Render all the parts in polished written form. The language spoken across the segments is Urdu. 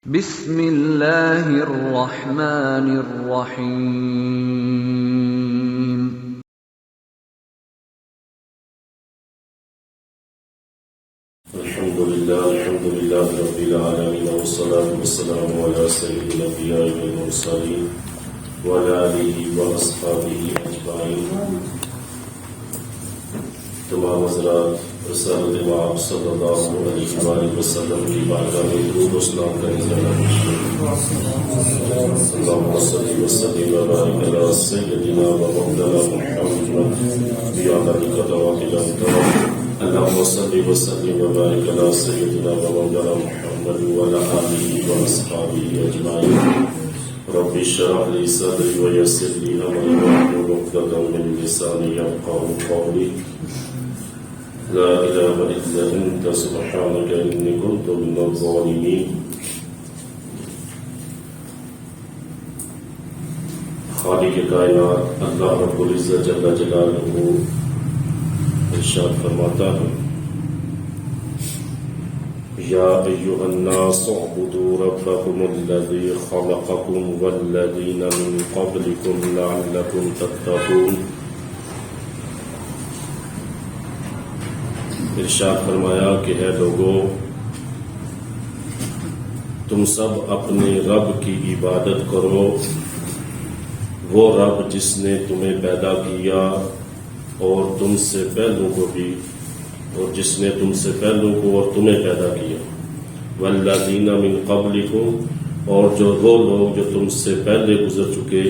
بسم اللہ الرحمن الرحیم الحمد للہ رب العالمین والصلاة والسلام علی سید الانبیاء والمرسلین وعلی آلہ واصحابہ اجمعین۔ تمام حضرات رسالت امام صلی اللہ علیہ وآلہ وسلم کی بارگاہ میں درود و سلام کا نذرانہ اللہم صلی وسلم وبارک علی سیدنا و مولانا محمد بعدد قدرات الانتظار۔ اللہم صلی وسلم وبارک علی سیدنا و مولانا محمد وعلی آلہ واصحابہ اجمعین۔ رب اشرح لي صدري ويسر لي امري واحلل عقدة من لساني يفقهوا قولي۔ لا إله إلا أنت سبحانك إني كنت من الظالمين۔ خالق کائنات اللہ رب العزت جل جلالہ ارشاد فرماتا ہے، یا ایھا الناس اعبدوا ربکم الذی خلقکم والذین من قبلکم لعلکم تتقون۔ ارشاد فرمایا کہ اے لوگو، تم سب اپنے رب کی عبادت کرو، وہ رب جس نے تمہیں پیدا کیا اور تم سے پہلوں کو بھی، اور جس نے تم سے پہلوں کو اور تمہیں پیدا کیا، والذین من قبلکم، اور جو وہ لوگ جو تم سے پہلے گزر چکے،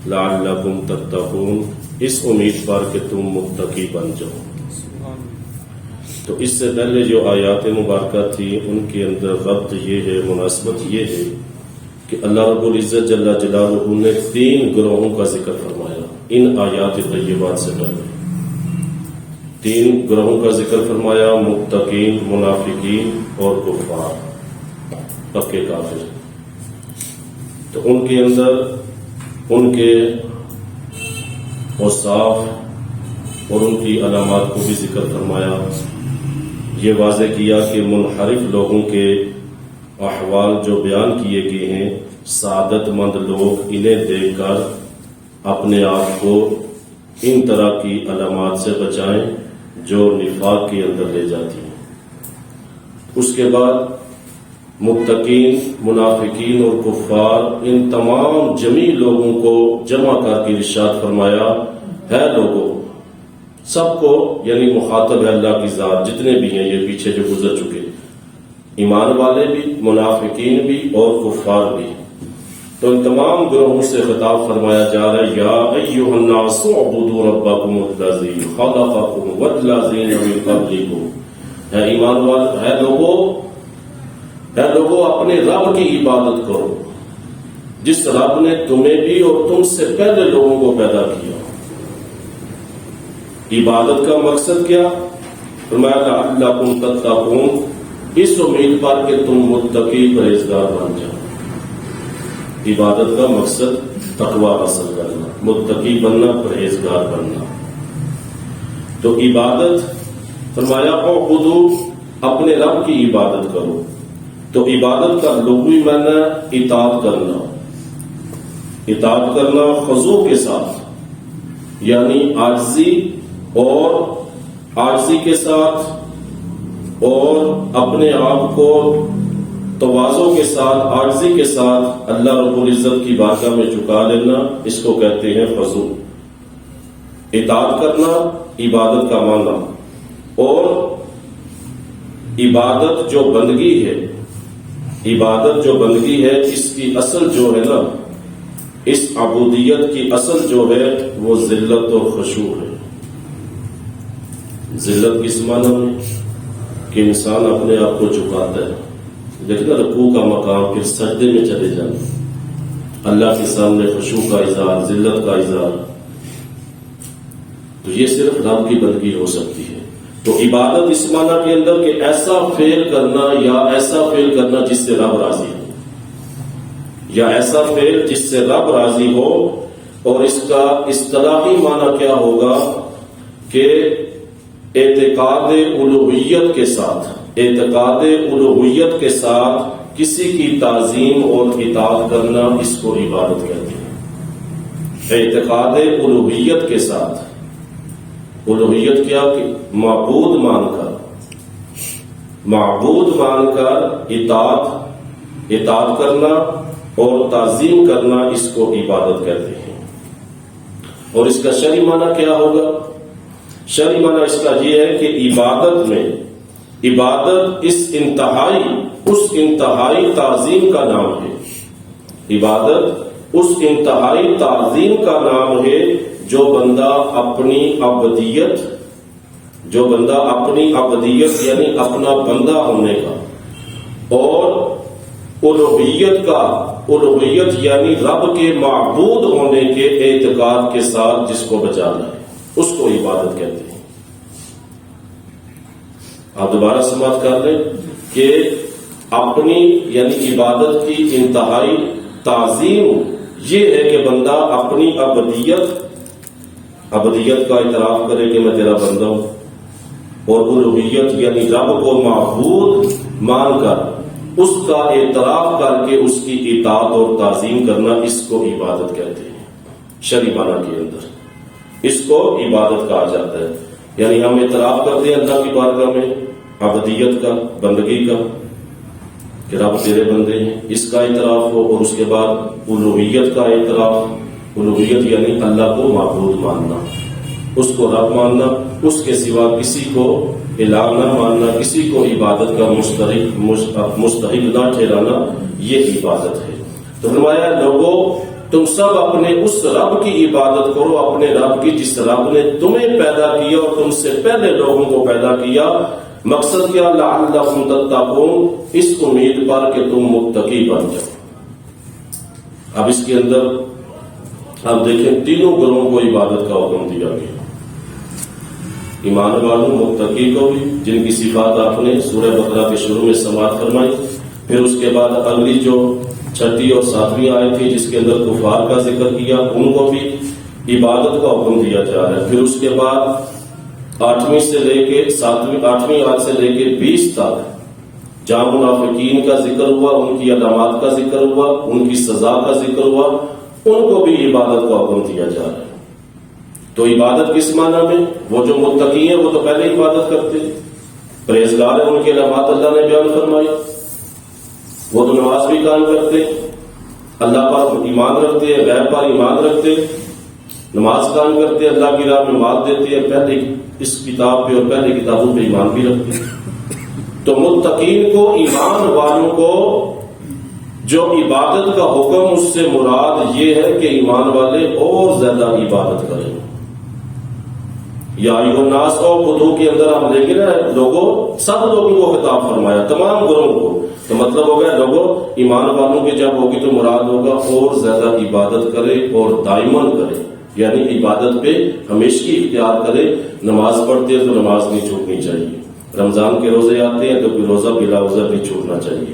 لعلکم تتقون، اس امید پر کہ تم متقی بن جاؤ۔ تو اس سے پہلے جو آیات مبارکہ تھی ان کے اندر ربط یہ ہے، مناسبت یہ ہے کہ اللہ رب العزت جل جلالہ نے 3 گروہوں کا ذکر فرمایا ان آیات طیبات سے پہلے۔ 3 گروہوں کا ذکر فرمایا، متقین، منافقین اور کفار، پکے کافر۔ تو ان کے اندر ان کے اوصاف اور ان کی علامات کو بھی ذکر فرمایا۔ یہ واضح کیا کہ منحرف لوگوں کے احوال جو بیان کیے گئے ہیں، سعادت مند لوگ انہیں دیکھ کر اپنے آپ کو ان طرح کی علامات سے بچائیں جو نفاق کے اندر لے جاتی ہیں۔ اس کے بعد متقین، منافقین اور کفار، ان تمام جمیع لوگوں کو جمع کر کے ارشاد فرمایا، ہے لوگوں، سب کو، یعنی مخاطب ہے اللہ کی ذات، جتنے بھی ہیں یہ پیچھے جو گزر چکے، ایمان والے بھی، منافقین بھی اور کفار بھی۔ تو ان تمام گروہوں سے خطاب فرمایا جا رہا ہے، یا ایھا الناس اعبدوا ربکم الذی خلقکم والذین من قبلکم، ہے ایمان والے، ہے لوگوں اپنے رب کی عبادت کرو جس رب نے تمہیں بھی اور تم سے پہلے لوگوں کو پیدا کیا۔ عبادت کا مقصد کیا؟ فرمایا لعلکم تتقون، اس امید پر کہ تم متقی پرہیزگار بن جاؤ۔ عبادت کا مقصد تقوی حاصل کرنا، متقی بننا، پرہیزگار بننا۔ تو عبادت فرمایا اعبدوا، اپنے رب کی عبادت کرو۔ تو عبادت کا لغوی معنی اطاعت کرنا، اطاعت کرنا خضوع کے ساتھ، یعنی عاجزی کے ساتھ اور اپنے آپ کو تواضع کے ساتھ، عاجزی کے ساتھ اللہ رب العزت کی بارگاہ میں جھکا لینا، اس کو کہتے ہیں خضوع۔ اطاعت کرنا عبادت کا معنی۔ اور عبادت جو بندگی ہے، اس کی اصل جو ہے نا، اس عبودیت کی اصل جو ہے وہ ذلت اور خشوع ہے۔ ذلت کس معنی میں؟ کہ انسان اپنے آپ کو جھکاتا ہے، لیکن رکوع کا مقام پھر سجدے میں چلے جانا، اللہ کے سامنے خشوع کا اظہار، ذلت کا اظہار، تو یہ صرف رب کی بندگی ہو سکتی ہے۔ تو عبادت اس معنی کے اندر کہ ایسا فعل کرنا یا ایسا فعل کرنا جس سے رب راضی ہو، یا ایسا فعل جس سے رب راضی ہو۔ اور اس کا اصطلاحی معنی کیا ہوگا کہ اعتقاد الوہیت کے ساتھ کسی کی تعظیم اور اطاعت کرنا اس کو عبادت کہتے ہیں۔ اعتقاد الوہیت کے ساتھ، الوہیت کیا کہ معبود مان کر اطاعت کرنا اور تعظیم کرنا اس کو عبادت کہتے ہیں۔ اور اس کا شرعی معنی کیا ہوگا؟ شرعی معنی اس کا یہ ہے کہ عبادت اس انتہائی تعظیم کا نام ہے۔ عبادت اس انتہائی تعظیم کا نام ہے جو بندہ اپنی عبدیت یعنی اپنا بندہ ہونے کا، اور الوہیت یعنی رب کے معبود ہونے کے اعتقاد کے ساتھ جس کو بچانا ہے، اس کو عبادت کہتے ہیں۔ آپ دوبارہ سماعت کر لیں کہ اپنی یعنی عبادت کی انتہائی تعظیم یہ ہے کہ بندہ اپنی عبدیت کا اعتراف کرے کہ میں تیرا بندہ ہوں، اور الوہیت یعنی رب کو معبود مان کر اس کا اعتراف کر کے اس کی اطاعت اور تعظیم کرنا، اس کو عبادت کہتے ہیں۔ شرعی معنی کے اندر اس کو عبادت کہا جاتا ہے۔ یعنی ہم اعتراف کرتے ہیں اللہ کی بارگاہ میں عبدیت کا، بندگی کا، کہ رب تیرے بندے ہیں، اس کا اعتراف ہو، اور اس کے بعد الوہیت کا اعتراف۔ الوہیت یعنی اللہ کو معبود ماننا، اس کو رب ماننا، اس کے سوا کسی کو الہ نہ ماننا، کسی کو عبادت کا مستحق نہ ٹھہرانا، یہ عبادت ہے۔ تو فرمایا لوگوں تم سب اپنے اس رب کی عبادت کرو، اپنے رب کی جس رب نے تمہیں پیدا کیا اور تم سے پہلے لوگوں کو پیدا کیا۔ مقصد کیا؟ لعلکم تتقون، اس امید پر کہ تم متقی بن جاؤ۔ اب اس کے اندر آپ دیکھیں تینوں گروہوں کو عبادت کا حکم دیا گیا، ایمان والوں، متقی کو بھی، جن کی صفات آپ نے سورہ بقرہ کے شروع میں سماعت فرمائی۔ پھر اس کے بعد اگلی جو 6 اور 7 آیت تھی جس کے اندر کفار کا ذکر کیا، ان کو بھی عبادت کا حکم دیا جا رہا ہے۔ پھر اس کے بعد 8ویں سے لے کے 8ویں آیت سے لے کے 20 تک جہاں منافقین کا ذکر ہوا، ان کی علامات کا ذکر ہوا، ان کی سزا کا ذکر ہوا، ان کو بھی عبادت کا حکم دیا جا رہا ہے۔ تو عبادت کس معنی میں؟ وہ جو متقی ہیں وہ تو پہلے عبادت کرتے ہیں، پرہیزگار ہیں، ان کی علامات اللہ نے بیان فرمائی، وہ تو نماز بھی قائم کرتے ہیں، اللہ پر ایمان رکھتے ہیں، غیب پر ایمان رکھتے ہیں، نماز قائم کرتے ہیں، اللہ کی راہ میں مال دیتے ہیں، پہلے اس کتاب پہ اور پہلے کتابوں پہ ایمان بھی رکھتے ہیں۔ تو متقین کو، ایمان والوں کو جو عبادت کا حکم، اس سے مراد یہ ہے کہ ایمان والے اور زیادہ عبادت کریں۔ یا ایھا الناس اعبدوا کے اندر ہم دیکھیں نا، لوگوں سب لوگوں کو خطاب فرمایا، تمام گروہوں کو، تو مطلب ہو گیا لوگوں ایمان والوں کی جب ہوگی تو مراد ہوگا اور زیادہ عبادت کرے اور دائمن کرے، یعنی عبادت پہ ہمیشگی اختیار کرے۔ نماز پڑھتے ہیں تو نماز نہیں چھوٹنی چاہیے، رمضان کے روزے آتے ہیں تو کوئی روزہ بلا عذر نہیں چھوٹنا چاہیے۔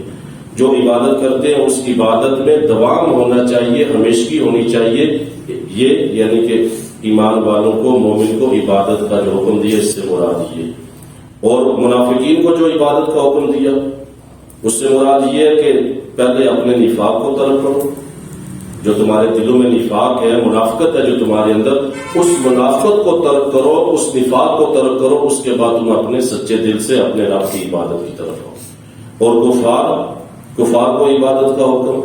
جو عبادت کرتے ہیں اس عبادت میں دوام ہونا چاہیے، ہمیشگی ہونی چاہیے۔ یہ یعنی کہ ایمان والوں کو، مومن کو عبادت کا جو حکم دیا اس سے مراد یہ۔ اور منافقین کو جو عبادت کا حکم دیا اس سے مراد یہ ہے کہ پہلے اپنے نفاق کو ترک کرو، جو تمہارے دلوں میں نفاق ہے، منافقت ہے جو تمہارے اندر، اس منافقت کو ترک کرو، اس نفاق کو ترک کرو، اس کے بعد تم اپنے سچے دل سے اپنے رب کی عبادت کی طرف آؤ۔ اور کفار کو عبادت کا حکم،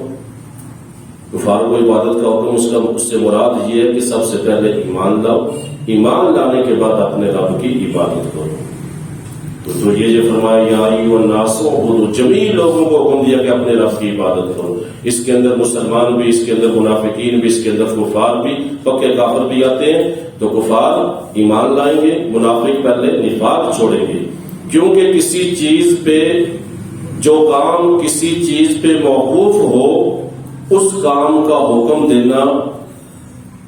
اس سے مراد یہ ہے کہ سب سے پہلے ایمان لاؤ، ایمان لانے کے بعد اپنے رب کی عبادت کرو۔ تو یہ جو فرمایا یا ایھا الناس اعبدوا، جمیع لوگوں کو حکم دیا کہ اپنے رب کی عبادت کرو۔ اس کے اندر مسلمان بھی، اس کے اندر منافقین بھی، اس کے اندر کفار بھی، پکے کافر بھی آتے ہیں۔ تو کفار ایمان لائیں گے، منافق پہلے نفاق چھوڑیں گے، کیونکہ کسی چیز پہ جو کام کسی چیز پہ موقوف ہو اس کام کا حکم دینا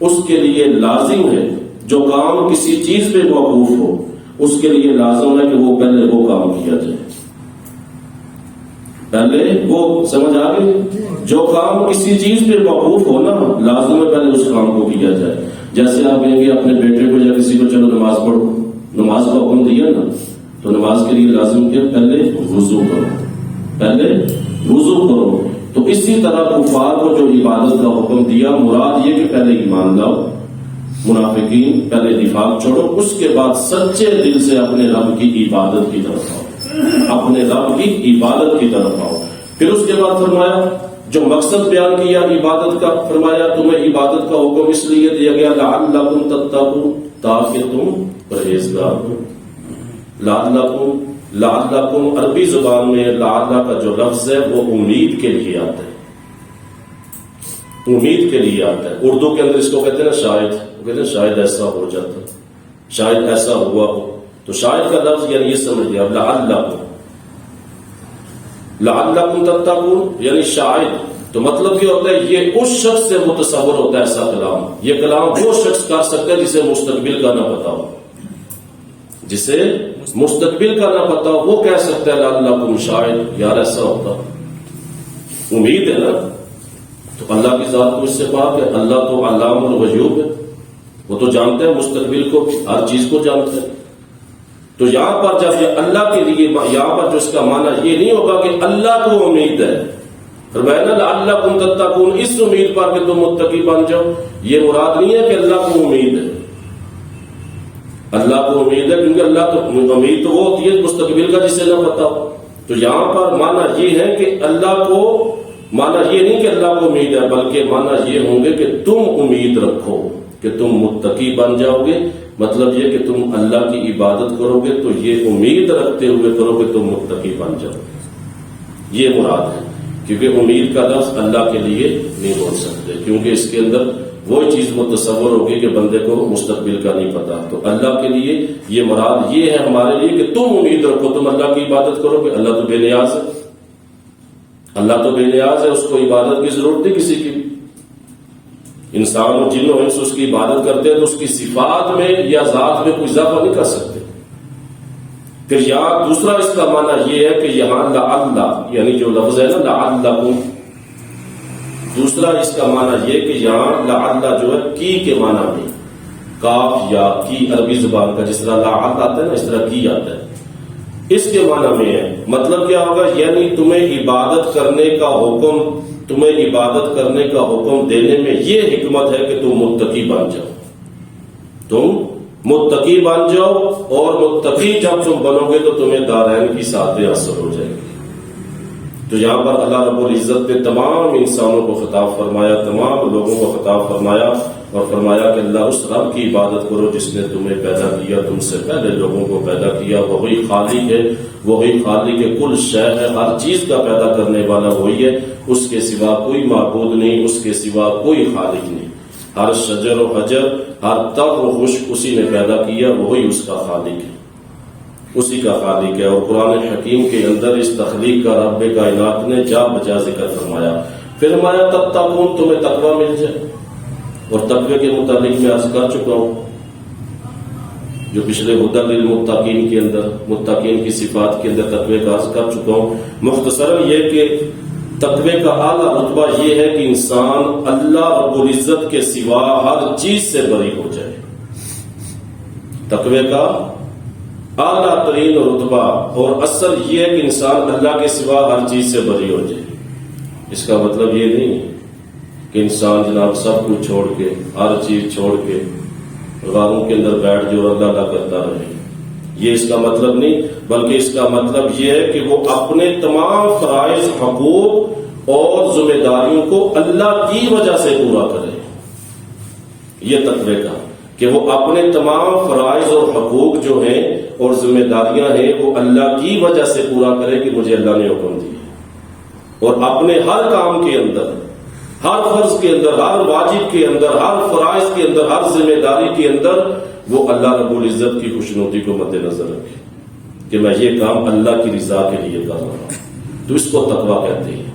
اس کے لیے لازم ہے۔ جو کام کسی چیز پہ موقوف ہو اس کے لیے لازم ہے کہ وہ پہلے وہ کام کیا جائے، پہلے وہ سمجھ آ گئی۔ جو کام کسی چیز پہ موقوف ہو نا، لازم ہے پہلے اس کام کو کیا جائے۔ جیسے آپ کہیں گے اپنے بیٹے کو یا کسی کو چلو نماز پڑھو، نماز کا حکم دیا نا، تو نماز کے لیے لازم کیا؟ پہلے وضو کرو، پہلے وضو کرو. تو اسی طرح کفار کو جو عبادت کا حکم دیا، مراد یہ کہ پہلے ایمان لاؤ، منافقین پہلے نفاق چھوڑو، اس کے بعد سچے دل سے اپنے رب کی عبادت کی طرف آؤ، اپنے رب کی عبادت کی طرف آؤ. پھر اس کے بعد فرمایا جو مقصد بیان کیا عبادت کا، فرمایا تمہیں عبادت کا حکم اس لیے دیا گیا لعلکم تتقون، تاکہ تم پرہیزگار ہو. لعلکم عربی زبان میں لعل کا جو لفظ ہے وہ امید کے لیے آتا ہے، امید کے لیے آتا ہے. اردو کے اندر اس کو کہتے ہیں نا شاید، کہتے ہیں شاید ایسا ہو جاتا، شاید ایسا ہوا ہو. تو شاید کا لفظ یعنی یہ سمجھ لیا لعلکم تتقون یعنی شاید. تو مطلب یہ ہوتا ہے یہ اس شخص سے متصور ہوتا ہے ایسا کلام، یہ کلام وہ شخص کر سکتا ہے جسے مستقبل کا نہ پتا ہو، جسے مستقبل کا نہ پتا ہو وہ کہہ سکتا ہے لعلکم، شاید یار ایسا ہوتا. امید ہے نا. تو اللہ کی ذات کو اس سے پاک ہے، اللہ تو علام الغیوب ہے، وہ تو جانتے ہیں مستقبل کو، ہر چیز کو جانتے ہیں. تو یہاں پر جب یہ اللہ کے لیے، یہاں پر جو اس کا معنی یہ نہیں ہوگا کہ اللہ کو امید ہے، فرمایا نا لعلکم تتقون، اس امید پر کہ تم متقی بن جاؤ. یہ مراد نہیں ہے کہ اللہ کو امید ہے، اللہ کو امید ہے کیونکہ اللہ تو امید تو وہ ہوتی ہے مستقبل کا جسے نہ پتا ہو. تو یہاں پر معنی یہ ہے کہ اللہ کو، معنی یہ نہیں کہ اللہ کو امید ہے، بلکہ معنی یہ ہوں گے کہ تم امید رکھو کہ تم متقی بن جاؤ گے. مطلب یہ کہ تم اللہ کی عبادت کرو گے تو یہ امید رکھتے ہوئے کرو کہ تم متقی بن جاؤ گے. یہ مراد ہے، کیونکہ امید کا لفظ اللہ کے لیے نہیں بول سکتے، کیونکہ اس کے اندر وہی چیز متصور ہوگی کہ بندے کو مستقبل کا نہیں پتا. تو اللہ کے لیے یہ مراد یہ ہے ہمارے لیے کہ تم امید رکھو، تم اللہ کی عبادت کرو کہ اللہ تو بے نیاز ہے، اللہ تو بے نیاز ہے، اس کو عبادت کی ضرورت نہیں کسی کی. انسان اور جن و انس اس کی عبادت کرتے ہیں تو اس کی صفات میں یا ذات میں کوئی اضافہ نہیں کر سکتے. پھر یہاں دوسرا اس کا معنی یہ ہے کہ یہاں لعل یعنی جو لفظ ہے نا لعلکم، دوسرا اس کا معنی یہ کہ یہاں لعل جو ہے کی کے معنی میں، کاف یا کی عربی زبان کا جس طرح لعل آتا ہے نا اس طرح کی آتا ہے، اس کے معنی میں ہے. مطلب کیا ہوگا؟ یعنی تمہیں عبادت کرنے کا حکم، تمہیں عبادت کرنے کا حکم دینے میں یہ حکمت ہے کہ تم متقی بن جاؤ، تم متقی بن جاؤ. اور متقی جب تم بنو گے تو تمہیں دارین کی سعادت حاصل ہو جائے گی. تو یہاں پر اللہ رب العزت نے تمام انسانوں کو خطاب فرمایا، تمام لوگوں کو خطاب فرمایا اور فرمایا کہ اللہ اس رب کی عبادت کرو جس نے تمہیں پیدا کیا، تم سے پہلے لوگوں کو پیدا کیا. وہی خالق ہے، وہی خالق کل شے ہے، ہر چیز کا پیدا کرنے والا وہی ہے، اس کے سوا کوئی معبود نہیں، اس کے سوا کوئی خالق نہیں. ہر شجر و حجر، ہر تر و خشک اسی نے پیدا کیا، وہی اس کا خالق ہے، اسی کا خالق ہے. اور قرآن حکیم کے اندر اس تخلیق کا رب کائنات نے جا بجا ذکر فرمایا. پھر ہمارا تتقون، تمہیں تقوی مل جائے. اور تقوی کے متعلق میں عرض کر چکا ہوں جو پچھلے ہدی للمتقین کے اندر، متقین کی صفات کے اندر تقوی کا عرض کر چکا ہوں. مختصراً یہ کہ تقوی کا اعلیٰ رتبہ یہ ہے کہ انسان اللہ رب العزت کے سوا ہر چیز سے بری ہو جائے. تقوی کا اعلیٰ ترین رتبہ اور اصل یہ ہے کہ انسان اللہ کے سوا ہر چیز سے بری ہو جائے. اس کا مطلب یہ نہیں کہ انسان جناب سب کچھ چھوڑ کے، ہر چیز چھوڑ کے غاروں کے اندر بیٹھ جو اللہ اللہ کرتا رہے، یہ اس کا مطلب نہیں، بلکہ اس کا مطلب یہ ہے کہ وہ اپنے تمام فرائض، حقوق اور ذمہ داریوں کو اللہ کی وجہ سے پورا کرے. یہ تقوی کا کہ وہ اپنے تمام فرائض اور حقوق جو ہیں اور ذمہ داریاں ہیں وہ اللہ کی وجہ سے پورا کرے کہ مجھے اللہ نے حکم دیا، اور اپنے ہر کام کے اندر، ہر فرض کے اندر، ہر واجب کے اندر، ہر فرائض کے اندر، ہر ذمہ داری کے اندر وہ اللہ رب العزت کی خوشنودی کو مد نظر رکھے کہ میں یہ کام اللہ کی رضا کے لیے کر رہا ہوں. تو اس کو تقویٰ کہتے ہیں.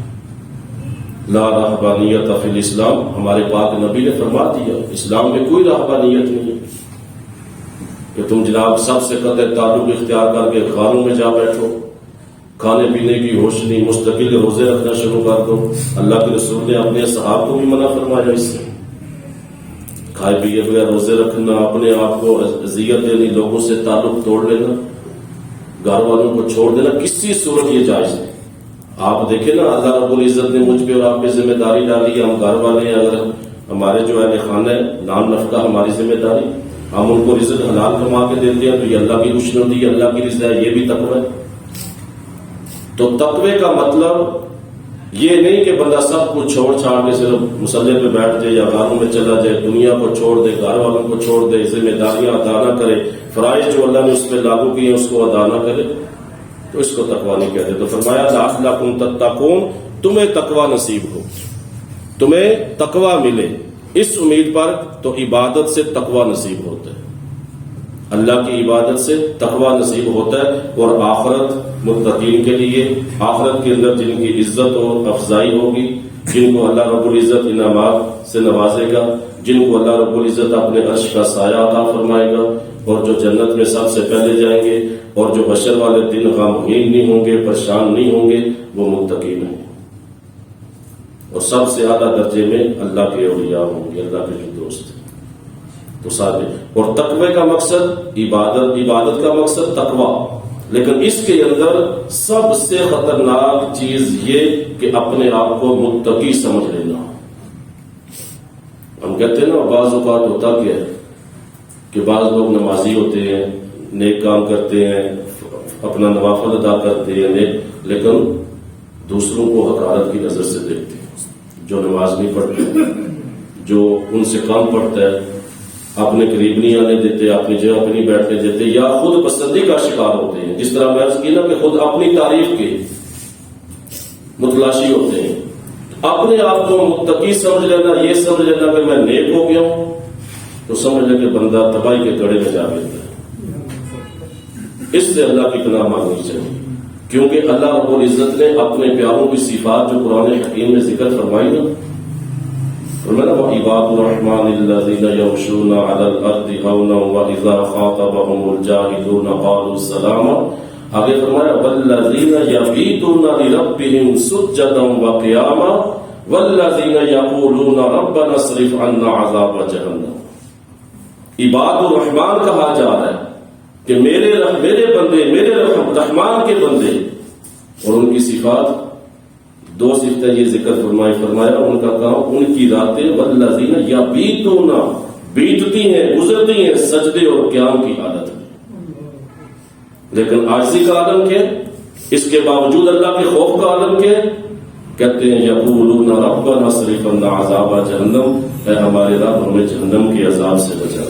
لا رہبانیت فی الاسلام، ہمارے پاک نبی نے فرما دیا اسلام میں کوئی رہبانیت نہیں ہے کہ تم جناب سب سے قطع تعلق اختیار کر کے غاروں میں جا بیٹھو، کھانے پینے کی ہوش نہیں، مستقل روزے رکھنا شروع کر دو. اللہ کے رسول نے اپنے صحابہ کو بھی منع فرمایا اس سے، کھائے پیے بغیر روزے رکھنا، اپنے آپ کو اذیت دینی، لوگوں سے تعلق توڑ لینا، گھر والوں کو چھوڑ دینا، کسی صورت یہ جائز نہیں. آپ دیکھیں نا اللہ رب العزت نے مجھ پہ اور آپ پہ ذمہ داری ڈالی ہے، ہم گھر والے ہیں، اگر ہمارے جو اہل خانہ ہے نام نفقہ ہماری ذمہ داری، ہم ان کو رزق حلال کما کے دیتے ہیں تو یہ اللہ کی خوشنودی ہے، اللہ کی رضا ہے، یہ بھی تقوی ہے۔ تو تقوی کا مطلب یہ نہیں کہ بندہ سب کچھ چھوڑ چھاڑ کے صرف مسلح پہ بیٹھ جائے یا غاروں میں چلا جائے، دنیا کو چھوڑ دے، گھر والوں کو چھوڑ دے، ذمہ داریاں ادا نہ کرے، فرائض جو اللہ نے اس پہ لاگو کیے ہیں اس کو ادا نہ کرے، تو اس کو تقوی نہیں کہتے۔ تو فرمایا لعلکم تتقون، تمہیں تقوی نصیب ہو، تمہیں تقوی ملے، اس امید پر تو عبادت سے تقوی نصیب ہوتا ہے، اللہ کی عبادت سے تقوی نصیب ہوتا ہے، اور آخرت متقین کے لیے، آخرت کے اندر جن کی عزت اور افزائی ہوگی، جن کو اللہ رب العزت انعامات سے نوازے گا، جن کو اللہ رب العزت اپنے عرش کا سایہ عطا فرمائے گا، اور جو جنت میں سب سے پہلے جائیں گے، اور جو حشر والے دن غمگین نہیں ہوں گے، پریشان نہیں ہوں گے، وہ متقین ہیں، اور سب سے اعلیٰ درجے میں اللہ کے اولیاء ہوں گے، اللہ کے جو دوست ہیں۔ تو ساتھ اور تقوی کا مقصد عبادت کا مقصد تقوی، لیکن اس کے اندر سب سے خطرناک چیز یہ کہ اپنے آپ کو متقی سمجھ لینا۔ ہم کہتے ہیں نا بعض اوقات ہوتا کیا ہے کہ بعض لوگ نمازی ہوتے ہیں، نیک کام کرتے ہیں، اپنا نوافل ادا کرتے ہیں، لیکن دوسروں کو حقارت کی نظر سے دیکھتے ہیں، جو نماز نہیں پڑھتے، جو ان سے کام پڑھتا ہے، اپنے قریب نہیں آنے دیتے، اپنی جگہ پہ نہیں بیٹھنے دیتے، یا خود پسندی کا شکار ہوتے ہیں، جس طرح میں عرض کی نا کہ خود اپنی تعریف کے متلاشی ہوتے ہیں۔ اپنے آپ کو متقی سمجھ لینا، یہ سمجھ لینا کہ میں نیک ہو گیا ہوں، تو سمجھ لے کہ بندہ تباہی کے کڑے میں جا لیتا ہے۔ اس سے اللہ کی پناہ مانگنی چاہیے، کیونکہ اللہ رب العزت نے اپنے پیاروں کی صفات جو قرآن حکیم میں ذکر فرمائی نا، وَعِبَادُ الرَّحْمَنِ الَّذِينَ يَمْشُونَ عَلَى الْأَرْضِ هَوْنًا وَإِذَا خَاطَبَهُمُ الْجَاهِلُونَ قَالُوا سَلَامًا، آگے فرمایا وَالَّذِينَ يَبِيتُونَ لِرَبِّهِمْ سُجَّدًا وَقِيَامًا وَالَّذِينَ يَقُولُونَ رَبَّنَا اصْرِفْ عَنَّا عَذَابَ جَهَنَّمَ۔ عباد الرحمن کہا جا رہا ہے کہ میرے بندے، میرے رحمان کے بندے، اور ان کی صفات دو صفتیں یہ ذکر فرمایا ان کا کام، ان کی راتیں والذین یبیتون، بیتتی ہیں، گزرتی ہیں سجدے اور قیام کی حالت میں، لیکن عاجزی کا عالم کیا، اس کے باوجود اللہ کے خوف کا عالم کیا، کہتے ہیں یقولون ربنا اصرف عنا عذاب جہنم، اے ہمارے رب ہمیں جہنم کے عذاب سے بچا۔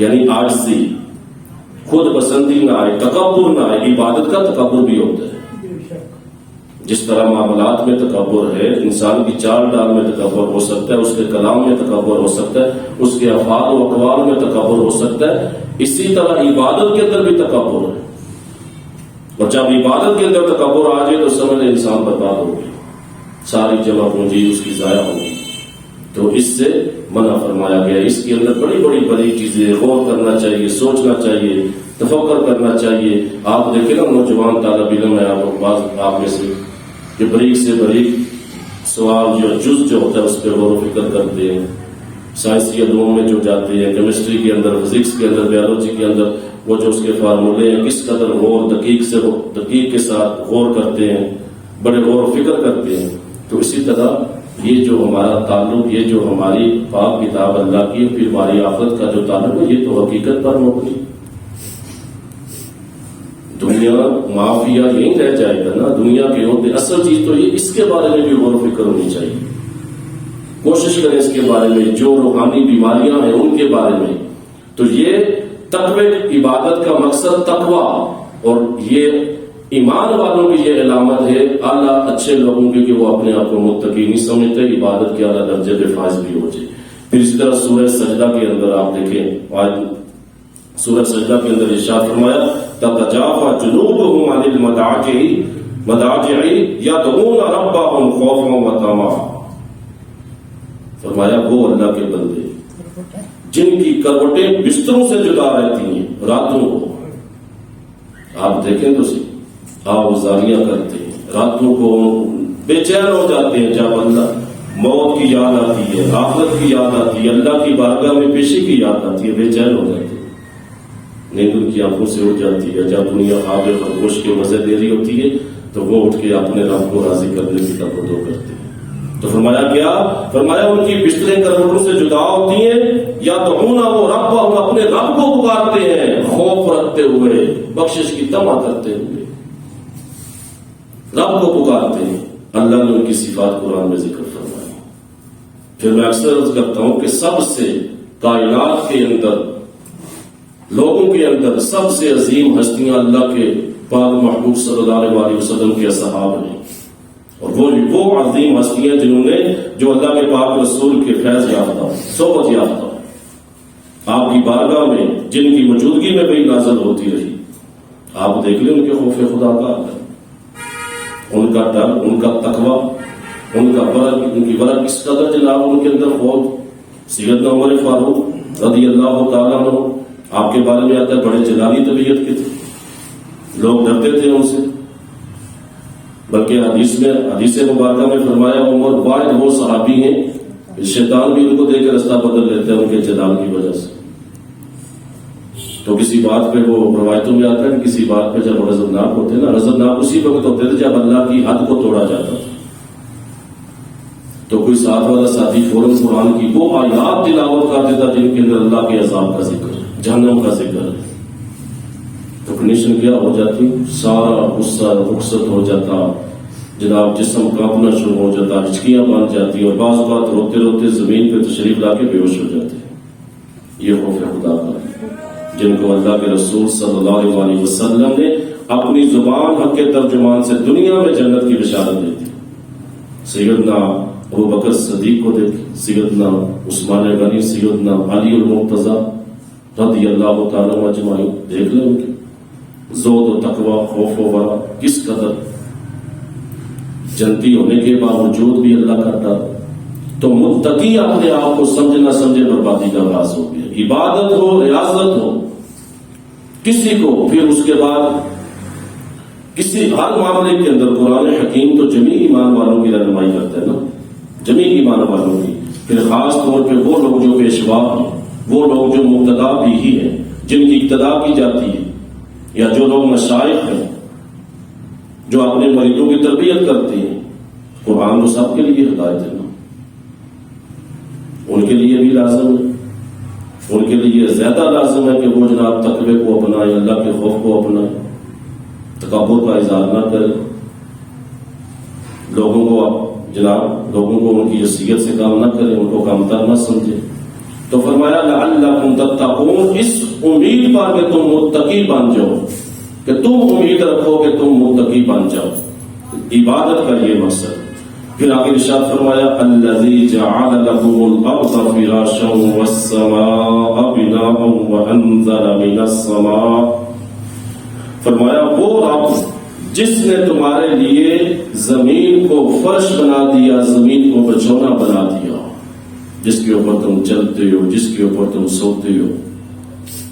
یعنی عاجزی، خود پسندی نہ آئے، تکبر نہ آئے۔ عبادت کا تکبر بھی ہوتا ہے، جس طرح معاملات میں تکبر ہے، انسان کی چال ڈال میں تکبر ہو سکتا ہے، اس کے کلام میں تکبر ہو سکتا ہے، اس کے افعال و اقوال میں تکبر ہو سکتا ہے، اسی طرح عبادت کے اندر بھی تکبر ہے، اور جب عبادت کے اندر تکبر آ جائے تو سمجھ لیں انسان برباد ہو گیا، ساری جمع پونجی اس کی ضائع ہوگی۔ تو اس سے منع فرمایا گیا۔ اس کے اندر بڑی بڑی چیزیں غور کرنا چاہیے، سوچنا چاہیے، تفکر کرنا چاہیے۔ آپ دیکھیں نا نوجوان طالب علم ہے، آپ میں سے جو بریک سے بریک سوال جو جز جو ہوتا ہے اس پہ غور و فکر کرتے ہیں، سائنسی علوم میں جو جاتے ہیں، کیمسٹری کے اندر، فزکس کے اندر، بیولوجی کے اندر، وہ جو اس کے فارمولے ہیں کس قدر غور دقیق کے ساتھ غور کرتے ہیں، بڑے غور و فکر کرتے ہیں۔ تو اسی طرح یہ جو ہمارا تعلق، یہ جو ہماری پاک کتاب اللہ کی، پھر ہماری آخرت کا جو تعلق ہے، یہ تو حقیقت پر مبنی۔ دنیا معافیا یہیں رہ جائے گا نا، دنیا کے ہوتے اصل چیز تو یہ، اس کے بارے میں بھی غور و فکر ہونی چاہیے، کوشش کریں اس کے بارے میں، جو روحانی بیماریاں ہیں ان کے بارے میں۔ تو یہ تقوی، عبادت کا مقصد تقوی، اور یہ ایمان والوں کی یہ علامت ہے اعلیٰ اچھے لوگوں کی کہ وہ اپنے آپ کو متقی نہیں سمجھتے، عبادت کے اعلیٰ درجے پہ فائز بھی ہو جائے۔ پھر اسی طرح سورہ سجدہ کے اندر آپ دیکھیں، آج سورہ سجدہ کے اندر ارشاد فرمایا تتجافى جنوبهم عن المضاجع يدعون ربهم خوفا وطمعا، فرمایا وہ اللہ کے بندے جن کی کروٹیں بستروں سے جدا رہتی ہیں راتوں کو، آپ دیکھیں تو صحیح، آوازاریاں کرتے ہیں راتوں کو، بے چین ہو جاتے ہیں جب اللہ موت کی یاد آتی ہے، آخرت کی یاد آتی ہے، اللہ کی بارگاہ میں پیشی کی یاد آتی ہے، بے چین ہو جاتے ہیں۔ نیند ان کی آنکھوں سے اٹھ جاتی ہے. جب دنیا آب خرگوش کے مزے دے رہی ہوتی ہے تو وہ اٹھ کے اپنے رب کو راضی کرنے کی تبدو کرتے ہیں. تو فرمایا کیا؟ فرمایا ان کی بستریں کروڑوں سے جدا ہوتی ہیں، یا تو وہ رب، ہم اپنے رب کو پکارتے ہیں خوف رکھتے ہوئے، بخشش کی تمنا کرتے ہوئے رب کو پکارتے ہیں. اللہ نے ان کی صفات قرآن میں ذکر فرمائی. پھر میں اکثر عرض کرتا ہوں کہ سب سے کائنات کے اندر، لوگوں کے اندر سب سے عظیم ہستیاں اللہ کے پاک محبوب صلی اللہ علیہ وسلم کے اصحاب ہیں، اور وہ عظیم ہستیاں جنہوں نے جو اللہ کے پاک رسول کے فیض یافتہ، صحبت یافتہ، آپ کی بارگاہ میں جن کی موجودگی میں وہی نازل ہوتی رہی. آپ دیکھ لیں ان کے خوف خدا کا، ان کا ڈر، ان کا تقوی، ان کا ورع، ان کی ورع کس قدر جناب ان کے اندر خوف. سیدنا عمر فاروق رضی اللہ تعالیٰ عنہ، آپ کے بارے میں آتا ہے بڑے جلالی طبیعت کے تھے، لوگ ڈرتے تھے ان سے. بلکہ حدیث مبارکہ میں فرمایا عمر واحد وہ صحابی ہیں شیطان بھی ان کو دیکھ کے رستہ بدل لیتے ہیں ان کے جلال کی وجہ سے. تو کسی بات پہ، وہ روایتوں میں آتا ہے کہ کسی بات پہ جب غضبناک ہوتے ہیں نا، غضبناک اسی وقت ہوتے تھے جب اللہ کی حد کو توڑا جاتا تھا. تو کوئی ساتھ والا ساتھی فوراً قرآن کی وہ آیات تلاوت کر دیتا جن کے اندر اللہ کے عذاب کا ذکر ہے، جہنم کا ذکر ہے. تو کنڈیشن کیا ہو جاتی؟ سارا غصہ رخصت ہو جاتا، جناب جسم کانپنا شروع ہو جاتا، ہچکیاں بن جاتی، اور بعض اوقات روتے روتے زمین پہ تشریف لا کے بے ہوش ہو جاتے. یہ خوف خدا کا جن کو اللہ کے رسول صلی اللہ علیہ وسلم نے اپنی زبان حق کے ترجمان سے دنیا میں جنت کی بشارت دی تھی. سیدنا ابو بکر صدیق کو دیکھ، سیدنا عثمان غنی، سیدنا علی المرتضی رضی اللہ تعالیٰ اجمعین، دیکھ لیں ان کے زہد و تقوی، خوف و ورع کس قدر. جنتی ہونے کے باوجود بھی اللہ کا ڈر. تو متقی اپنے آپ کو سمجھ نہ سمجھے بربادی کا راز ہو گیا. عبادت ہو، ریاضت ہو کسی کو، پھر اس کے بعد کسی ہر معاملے کے اندر قرآن حکیم تو جمیع ایمان والوں کی رہنمائی کرتا ہے نا، جمیع ایمان والوں کی. پھر خاص طور پہ وہ لوگ جو پیشوا ہیں، وہ لوگ جو مقتدا بھی ہی ہیں، جن کی اقتدا کی جاتی ہے، یا جو لوگ مشائخ ہیں جو اپنے مریدوں کی تربیت کرتے ہیں. قرآن تو سب کے لیے ہدایت ہے نا، ان کے لیے بھی لازم ہے، ان کے لیے زیادہ لازم ہے کہ وہ جناب تقوی کو اپنائیں، اللہ کے خوف کو اپنائیں، تکبر کا اظہار نہ کریں، لوگوں کو ان کی حیثیت سے کام نہ کریں، ان کو کمتر نہ سمجھیں. تو فرمایا لعلکم تتقون، اس امید پر کہ تم متقی بن جاؤ، کہ تم امید رکھو کہ تم متقی بن جاؤ. عبادت کا یہ مقصد. پھر آگے ارشاد فرمایا الذی جعل لکم الارض فراشا والسماء بناء وانزل من السماء، فرمایا وہ رب جس نے تمہارے لیے زمین کو فرش بنا دیا، زمین کو بچھونا بنا دیا، جس کے اوپر تم چلتے ہو، جس کے اوپر تم سوتے ہو،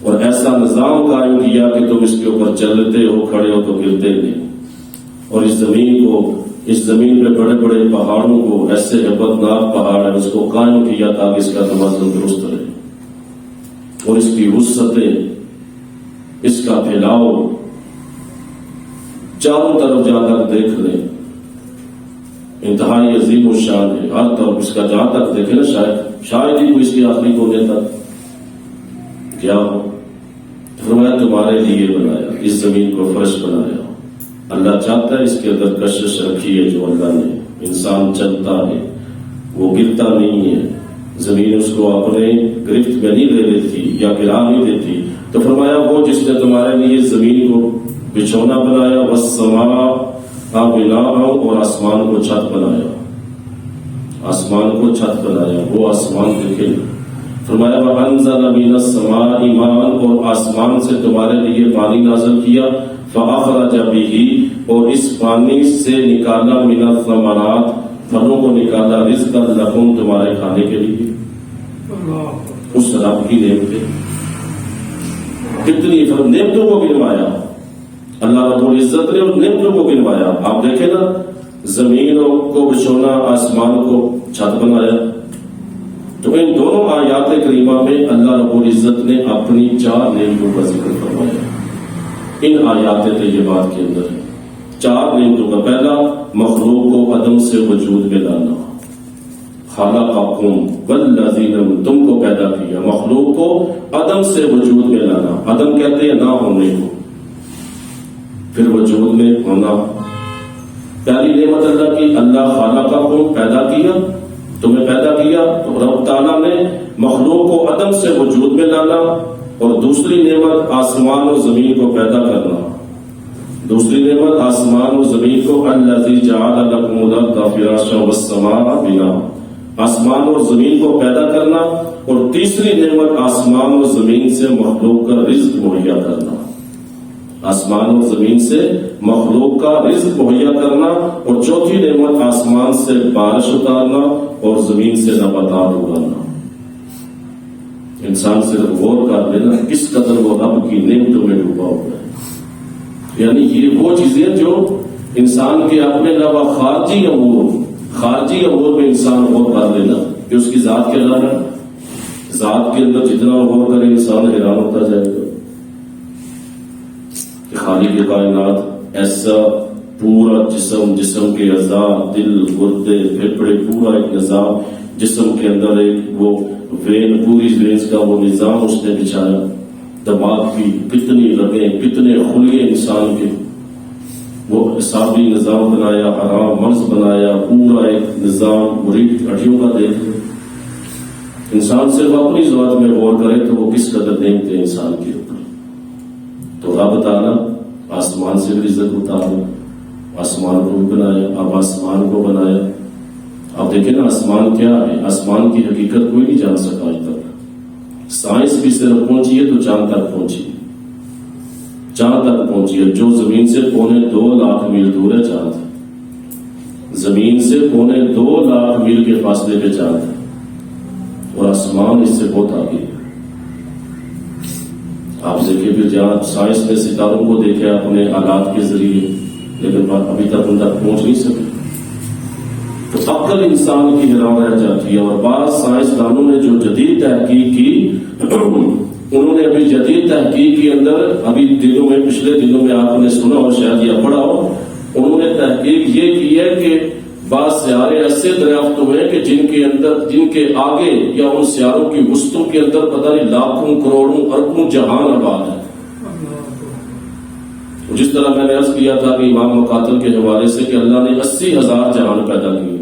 اور ایسا نظام قائم کیا کہ تم اس کے اوپر چلتے ہو، کھڑے ہو تو گرتے نہیں. اور اس زمین پہ بڑے بڑے پہاڑوں کو، ایسے ہیبتناک پہاڑ ہے، اس کو قائم کیا تاکہ اس کا توازن درست رہے، اور اس کی وسعتیں، اس کا پھیلاؤ چاروں طرف جا کر دیکھ لیں، انتہائی عظیم و شان ہے. ہر طرف اس کا جہاں تک دیکھیں نا، شاید ہی کوئی اس کی آخری کونے تک کیا ہو. فرمایا تمہارے لیے بنایا، اس زمین کو فرش بنایا. اللہ چاہتا ہے اس کے اندر کشش رکھی ہے جو اللہ نے. انسان چلتا ہے، وہ گرتا نہیں ہے، زمین اس کو اپنے گرفت میں نہیں لے لیتی یا گرا نہیں دیتی. تو فرمایا وہ جس نے تمہارے لیے زمین کو بچھونا بنایا، والسماء بناء، اور آسمان کو چھت بنایا، آسمان کو چھت بنایا، وہ آسمان دیکھے. فرمایا وَأَنزَلَ مِنَ السَّمَاءِ مَاءً، اور آسمان سے تمہارے لیے پانی نازل کیا. فَأَخْرَجَ بِهِ، اور اس پانی سے نکالا، مِنَ الثَّمَرَاتِ، پھلوں کو نکالا، رِزْقًا لَكُمْ، تمہارے کھانے کے لیے. اس رب کی نعمتیں کتنی نعمتوں کو گنوایا اللہ رب العزت نے، ان نعمتوں کو گنوایا. آپ دیکھیں نا، زمین کو بچھونا، آسمان کو چھت بنایا. تو ان دونوں آیات کریمہ میں اللہ رب العزت نے اپنی 4 نعمتوں کا ذکر فرمایا. ان آیات طیبات کے اندر ہے۔ 4 نعمتوں کا پہلا، مخلوق کو عدم سے وجود میں لانا، خلقکم والذین، تم کو پیدا کیا، مخلوق کو عدم سے وجود میں لانا، عدم کہتے ہیں نہ ہونے کو، پھر وجود میں ہونا۔ پہلی نعمت اللہ کی، اللہ خلقکم، پیدا کیا، تمہیں پیدا کیا، تو رب تعالیٰ نے مخلوق کو عدم سے وجود میں لانا۔ اور دوسری نعمت آسمان و زمین کو پیدا کرنا، دوسری نعمت آسمان و زمین کو، الذی جعل لکم الارض فراشا والسماء بناء، آسمان اور زمین کو پیدا کرنا۔ اور تیسری نعمت آسمان اور زمین سے مخلوق کا رزق مہیا کرنا، آسمان اور زمین سے مخلوق کا رزق مہیا کرنا۔ اور چوتھی نعمت آسمان سے بارش اتارنا اور زمین سے نباتات اگانا۔ انسان صرف غور کر لینا کس قدر وہ رب کی نعمتوں میں ڈوبا ہوا ہے، یعنی یہ وہ چیزیں جو انسان کے اپنے علاوہ خارجی امور میں انسان غور کر لینا کہ اس کی ذات کے علاوہ، ذات کے اندر جتنا غور کرے انسان حیران ہوتا جائے گا کہ خالق کائنات ایسا پورا جسم کے اعضاء، دل، گردے، پھیپھڑے، پورا ایک نظام، جسم کے اندر ایک وہ وین، پوری وینز کا وہ نظام اس نے بچھایا، دماغ کی کتنی لگیں، کتنے خلیے انسان کے، وہ حسابی نظام بنایا، حرام مرض بنایا، پورا ایک نظام، مرید ہڈیوں کا دیکھ۔ انسان صرف اپنی ذات میں غور کرے تو وہ کس قدر نعمتیں انسان کے اوپر۔ تو رب تعالیٰ آسمان سے بھی رزق اتارا، آسمان کو بھی بنایا۔ اب آسمان کو بنایا، اب دیکھیں نا آسمان کیا ہے، آسمان کی حقیقت کوئی نہیں جان سکا آج تک۔ سائنس بھی صرف پہنچی ہے تو چاند تک پہنچی ہے، چاند تک پہنچی ہے، جو زمین سے 2.25 لاکھ میل دور ہے چاند، زمین سے 2.25 لاکھ میل کے فاصلے پہ چاند ہے، اور آسمان اس سے بہت آگے ہے۔ آپ دیکھیں پھر جہاں سائنس نے ستاروں کو دیکھا اپنے آلات کے ذریعے، لیکن ابھی تک ان تک پہنچ نہیں سکے، تو عقل انسان کی حیران رہ جاتی ہے۔ اور بعض سائنسدانوں نے جو جدید تحقیق کی، انہوں نے ابھی جدید تحقیق کے اندر ابھی دنوں میں، پچھلے دنوں میں آپ نے سنا اور شاید یا پڑھا ہو، انہوں نے تحقیق یہ کی ہے کہ بعض سیارے ایسے دریافت ہوئے کہ جن کے آگے یا ان سیاروں کی وسطوں کے اندر پتہ نہیں لاکھوں، کروڑوں، اربوں جہان آباد ہے۔ جس طرح میں نے عرض کیا تھا کہ امام مقاتل کے حوالے سے کہ اللہ نے 80,000 جہان پیدا کیے،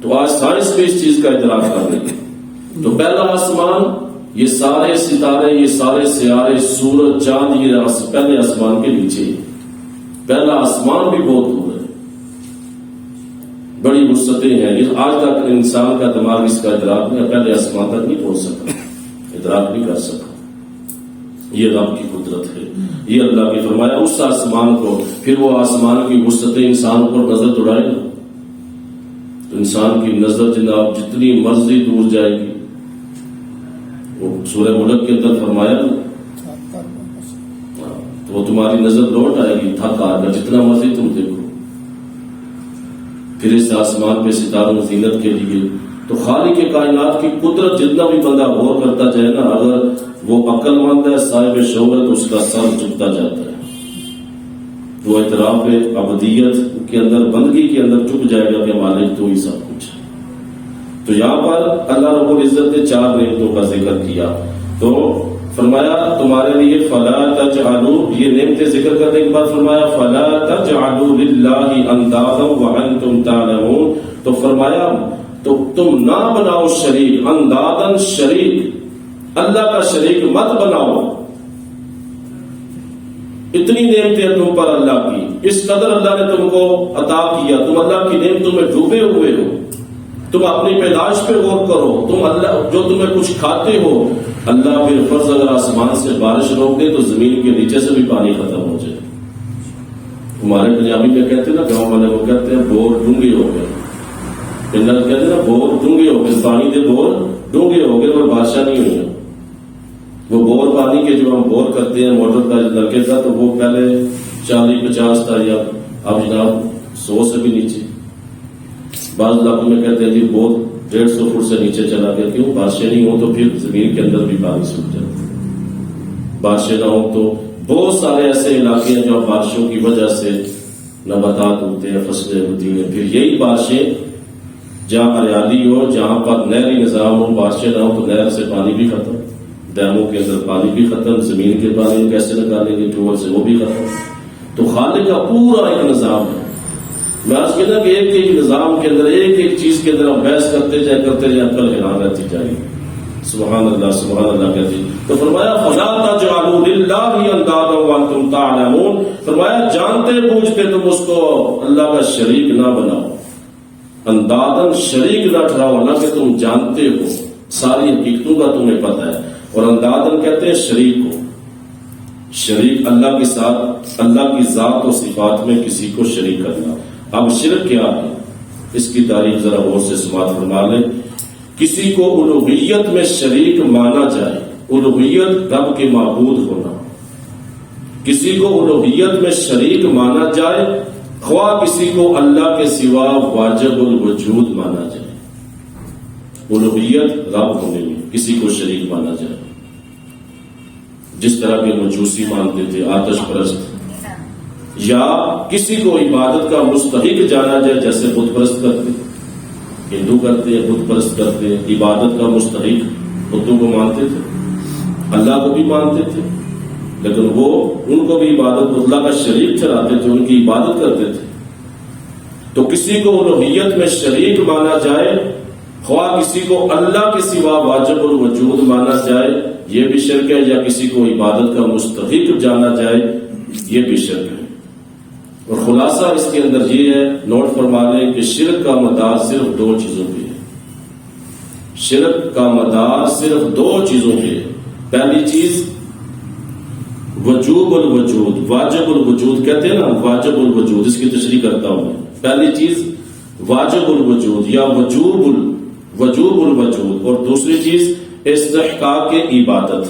تو آج سائنس بھی اس چیز کا ادراک کر رہی ہے۔ تو پہلا آسمان، یہ سارے ستارے، یہ سارے سیارے، سورج، چاند، یہ پہلے آسمان کے نیچے ہے۔ پہلا آسمان بھی بہت دور ہے، بڑی وسعتیں ہیں، آج تک انسان کا دماغ اس کا ادراک نہیں، پہلے آسمان تک نہیں پہنچ سکا، ادراک نہیں کر سکا۔ یہ رب کی قدرت ہے، یہ اللہ کی فرمایا اس آسمان کو، پھر وہ آسمان کی وسعتیں انسان پر نظر دوڑائے گا تو انسان کی نظر جناب جتنی مرضی دور جائے گی، وہ سورہ ملک کے اندر فرمایا تو وہ تمہاری نظر لوٹ آئے گی، تھک آئے گا، جتنا مرضی تم دیکھو۔ پھر اس آسمان پہ ستاروں زینت کے لیے، تو خالق کائنات کی قدرت جتنا بھی بندہ غور کرتا جائے نا، اگر وہ عقل مند ہے، صاحب شعور ہے، تو اس کا سر جھکتا جاتا ہے، وہ اعتراف عبدیت کے اندر، بندگی کے اندر جھک جائے گا کہ مالک تو ہی سب کچھ ہے۔ تو یہاں پر اللہ رب العزت نے 4 نعمتوں کا ذکر کیا، تو فرمایا تمہارے لیے فلا تجعلوا، یہ نعمتیں ذکر کرنے کے بعد فرمایا فلا تجعلوا للہ اندادا وانتم تعلمون، تو فرمایا تو تم نہ بناؤ شریک، اندادن شریک، اللہ کا شریک مت بناؤ۔ اتنی نعمتیں تم پر اللہ کی، اس قدر اللہ نے تم کو عطا کیا، تم اللہ کی نعمتوں میں ڈوبے ہوئے ہو، تم اپنی پیدائش پہ غور کرو، تم اللہ جو تمہیں کچھ کھاتے ہو، اللہ پھر فرض اگر آسمان سے بارش روک دے تو زمین کے نیچے سے بھی پانی ختم ہو جائے۔ ہمارے پنجابی میں کہتے ہیں نا، گاؤں والے وہ کہتے ہیں بور ڈونگے ہو گئے، پنڈا کہتے ہیں نا بور ڈونگے ہو گئے، پانی دے بور ڈونگے ہو گئے اور بارشاں نہیں ہوئی۔ وہ بور پانی کے جو ہم بور کرتے ہیں موٹر کا لڑکے کا، تو وہ پہلے 40-50 تھا، یا اب جناب 100 سے بھی نیچے، بعض علاقوں میں کہتے ہیں جی بور 150 فٹ سے نیچے چلا گیا، کیوں؟ بارشیں نہیں ہوں تو پھر زمین کے اندر بھی پانی سوکھ جاتا ہے۔ بارشیں نہ ہوں تو بہت سارے ایسے علاقے ہیں جو بارشوں کی وجہ سے نباتات ہوتے ہیں، فصلیں ہوتی ہیں. پھر یہی بارشیں جہاں ہریالی ہو، جہاں پر نہری نظام ہو، بارشیں نہ ہو تو نہر سے پانی بھی ختم، ڈیموں کے اندر پانی بھی ختم، زمین کے پانی کیسے نکالیں گے ٹیوبل سے وہ بھی ختم. تو خالق کا پورا ایک نظام ہے. میں آج کہتا کہ ایک ایک نظام کے اندر ایک ایک چیز کے اندر آپ بحث کرتے جائیں عقل حیران رہتی جائے. سبحان اللہ کہتی. تو فرمایا فَلَا تَجْعَلُوا لِلَّهِ أَنْدَادًا وَأَنْتُمْ تَعْلَمُونَ، فرمایا جانتے بوجھتے تم اس کو اللہ کا شریک نہ بناؤ. اندادن شریک نہ ٹھہراؤ، اللہ کہ تم جانتے ہو، ساری حقیقتوں کا تمہیں پتہ ہے. اور اندادن کہتے ہیں شریک کو، شریک اللہ کے ساتھ اللہ کی ذات و صفات میں کسی کو شریک کرنا. اب شرک کیا ہے اس کی تعریف ذرا غور سے سماعت فرما لیں. کسی کو الوہیت میں شریک مانا جائے، الوہیت رب کے معبود ہونا، کسی کو الوہیت میں شریک مانا جائے، خواہ کسی کو اللہ کے سوا واجب الوجود مانا جائے. الوہیت رب ہونے میں کسی کو شریک مانا جائے، جس طرح کے مجوسی مانتے تھے، آتش پرست، یا کسی کو عبادت کا مستحق جانا جائے، جیسے بت پرست کرتے، ہندو کرتے ہیں، بت پرست کرتے ہیں، عبادت کا مستحق بتوں کو مانتے تھے، اللہ کو بھی مانتے تھے، لیکن وہ ان کو بھی عبادت اللہ کا شریک ٹھہراتے تھے، ان کی عبادت کرتے تھے. تو کسی کو الوہیت میں شریک مانا جائے، خواہ کسی کو اللہ کے سوا واجب الوجود مانا جائے، یہ بھی شرک ہے، یا کسی کو عبادت کا مستحق جانا جائے، یہ بھی شرک ہے. اور خلاصہ اس کے اندر یہ ہے، نوٹ فرما لیں کہ شرک کا مدار صرف دو چیزوں پہ ہے. شرک کا مدار صرف دو چیزوں پہ ہے. پہلی چیز وجوب الوجود، واجب الوجود کہتے ہیں نا، واجب الوجود، اس کی تشریح کرتا ہوں میں. پہلی چیز واجب الوجود یا وجوب الوجود، اور دوسری چیز استحقاق عبادت،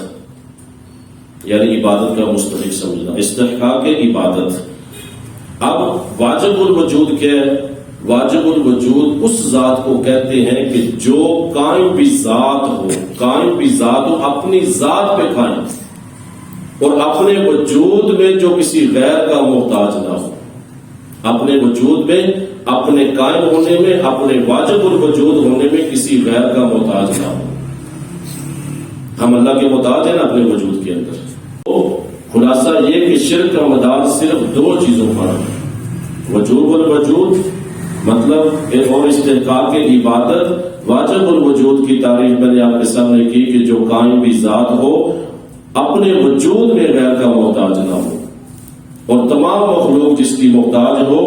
یعنی عبادت کا مستحق سمجھنا، استحقاق عبادت. اب واجب الوجود کیا ہے؟ واجب الوجود اس ذات کو کہتے ہیں کہ جو قائم بھی ذات ہو، قائم بھی ذات ہو، اپنی ذات پہ قائم، اور اپنے وجود میں جو کسی غیر کا محتاج نہ ہو. اپنے وجود میں، اپنے قائم ہونے میں، اپنے واجب الوجود ہونے میں کسی غیر کا محتاج نہ ہو. ہم اللہ کے محتاج ہیں نا اپنے وجود کے اندر. تو خلاصہ یہ کہ شرک کا مدار صرف دو چیزوں پر ہے، وجوب الوجود مطلب اور استحقاق عبادت. واجب الوجود کی تعریف میں نے آپ کے سامنے کی کہ جو قائم بھی ذات ہو، اپنے وجود میں غیر کا محتاج نہ ہو، اور تمام مخلوق جس کی محتاج ہو،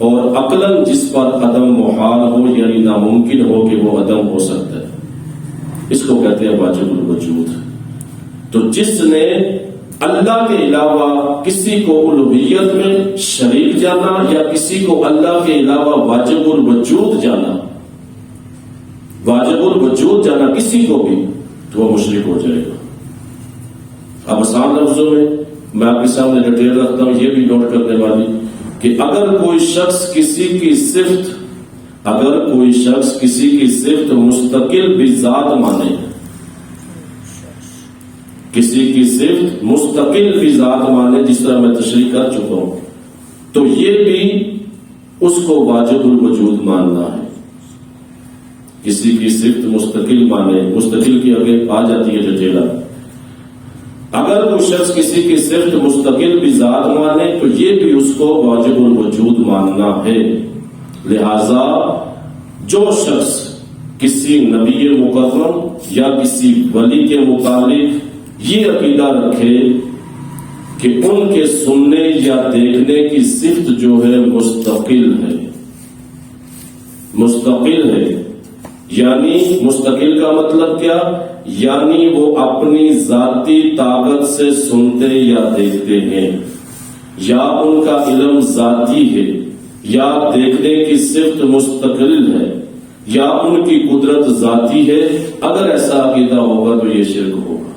اور عقلاً جس پر عدم محال ہو، یعنی ناممکن ہو کہ وہ عدم ہو سکتا ہے، اس کو کہتے ہیں واجب الوجود. تو جس نے اللہ کے علاوہ کسی کو الوہیت میں شریک جانا، یا کسی کو اللہ کے علاوہ واجب الوجود جانا، واجب الوجود جانا کسی کو بھی، تو وہ مشرک ہو جائے گا. اب آسان لفظوں میں آپ کے سامنے ڈیٹیل رکھتا ہوں، یہ بھی نوٹ کرنے والی کہ اگر کوئی شخص کسی کی صفت مستقل بھی ذات مانے، کسی کی صفت مستقل بھی ذات مانے، جس طرح میں تشریح کر چکا ہوں، تو یہ بھی اس کو واجب الوجود ماننا ہے. کسی کی صفت مستقل مانے، مستقل کی آگے آ جاتی ہے ڈیٹیل. اگر کوئی شخص کسی کی صفت مستقل بھی ذات مانے تو یہ بھی اس کو واجب الوجود ماننا ہے. لہذا جو شخص کسی نبی مکرم یا کسی ولی کے متعلق یہ عقیدہ رکھے کہ ان کے سننے یا دیکھنے کی صفت جو ہے مستقل ہے، یعنی مستقل کا مطلب کیا؟ یعنی وہ اپنی ذاتی طاقت سے سنتے یا دیکھتے ہیں، یا ان کا علم ذاتی ہے، یا دیکھنے کی صفت مستقل ہے، یا ان کی قدرت ذاتی ہے. اگر ایسا عقیدہ ہوگا تو یہ شرک ہوگا.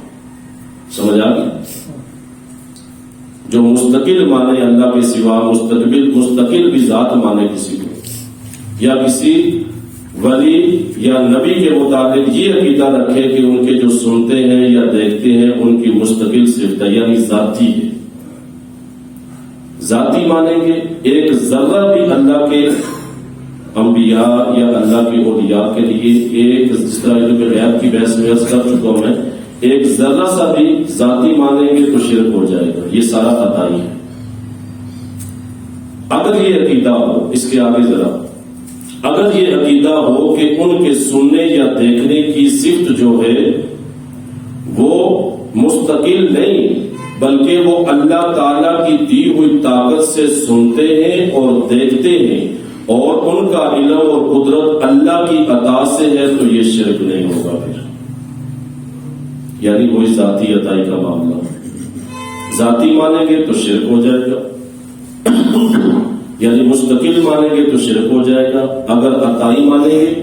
سمجھ آ گئی؟ جو مستقل مانے اللہ کے سوا، مستقل بھی ذات مانے کسی کو، یا کسی ولی یا نبی کے متعلق یہ عقیدہ رکھے کہ ان کے جو سنتے ہیں یا دیکھتے ہیں ان کی مستقل صفت ہے، یعنی ذاتی ہے. ذاتی مانیں گے ایک ذرہ بھی اللہ کے انبیاء یا اللہ کے اولیاء کے لیے ایک، جس طرح علم غیب کی بحث میں عرض کر چکا ہوں میں، ایک ذرہ سا بھی ذاتی مانیں گے تو شرک ہو جائے گا. یہ سارا عطائی ہے. اگر یہ عقیدہ ہو، اس کے آگے ذرا، اگر یہ عقیدہ ہو کہ ان کے سننے یا دیکھنے کی صفت جو ہے وہ مستقل نہیں بلکہ وہ اللہ تعالیٰ کی دی ہوئی طاقت سے سنتے ہیں اور دیکھتے ہیں اور ان کا علم اور قدرت اللہ کی عطا سے ہے تو یہ شرک نہیں ہوگا. پھر یعنی وہی ذاتی عطائی کا معاملہ. ذاتی مانیں گے تو شرک ہو جائے گا، یعنی مستقل مانیں گے تو شرک ہو جائے گا. اگر عطائی مانیں گے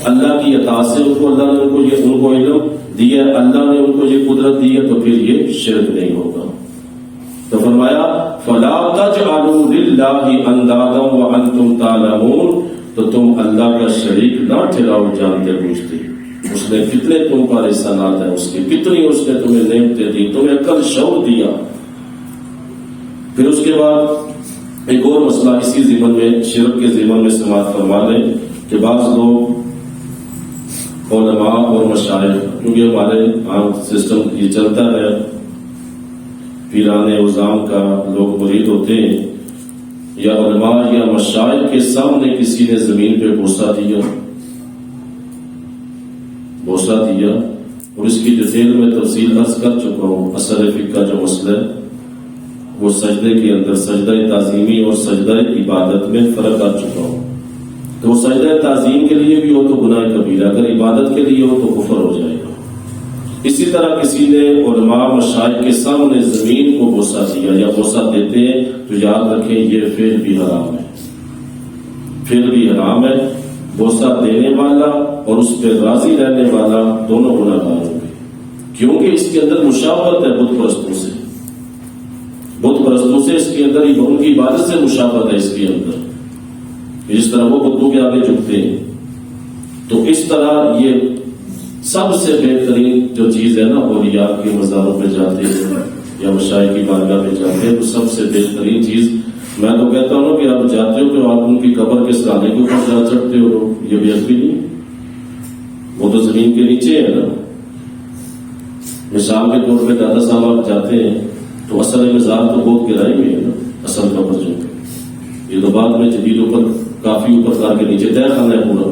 اللہ کی عطا سے ان کو اللہ نے ان کو علم دیا، اللہ نے ان کو یہ قدرت دی ہے تو پھر یہ شرک نہیں ہوگا. تو فرمایا فلا تجعلوا للہ اندادا وانتم تعلمون، تو تم اللہ کا شریک نہ ٹھہراؤ جانتے بوجھتے. اس نے کتنے تم پر احسانات ہیں، اس کی کتنی اس نے تمہیں نعمتیں دی، تمہیں عقل شعور دیا. پھر اس کے بعد ایک اور مسئلہ اسی ضمن میں، شرک کے ضمن میں سماعت فرما لیں کہ بعض لوگ علماء اور مشائخ، کیونکہ ہمارے عام سسٹم یہ چلتا ہے، پیران عظام کا لوگ مرید ہوتے ہیں، یا علماء یا مشائخ کے سامنے کسی نے زمین پہ بوسہ دیا، اور اس کی ڈیٹیل میں تفصیل عرض کر چکا ہوں. اصل فقہ کا جو مسئلہ ہے وہ سجدے کے اندر سجدہ تعظیمی اور سجدہ عبادت میں فرق کر چکا ہوں. تو سجدہ تعظیم کے لیے بھی ہو تو گناہ کبیرہ، اگر عبادت کے لیے ہو تو کفر ہو جائے گا. اسی طرح کسی نے علماء مشائخ کے سامنے زمین کو بوسہ دیا یا بوسہ دیتے ہیں تو یاد رکھیں یہ فعل بھی حرام ہے. فعل بھی حرام ہے. بوسہ دینے والا اور اس پہ راضی رہنے والا دونوں گناہ گار ہوں گے، کیونکہ اس کے اندر مشابہت ہے بت پرستوں سے. بت پرستوں سے اس کے اندر ان کی عبادت سے مشابہت ہے. اس کے اندر جس طرح وہ بتوں کے آگے جھکتے ہیں، تو اس طرح یہ سب سے بہترین جو چیز ہے نا، اولیاء کے مزاروں پہ جاتے ہیں یا مشائخ کی بارگاہ پہ جاتے ہیں، تو سب سے بہترین چیز میں تو کہتا ہوں کہ آپ جاتے ہو تو آپ ان کی قبر کے سرانے کے اوپر جا چڑھتے ہو، یہ بھی بھی نہیں، وہ تو زمین کے نیچے ہے نا. مثال کے طور پہ دادا صاحب آپ جاتے ہیں تو اصل مزار تو بہت گہرائی میں ہے نا، اصل قبر جو یہ تو بعد میں جدید اوپر کافی اوپر کر کے نیچے طے خانہ ہے پورا.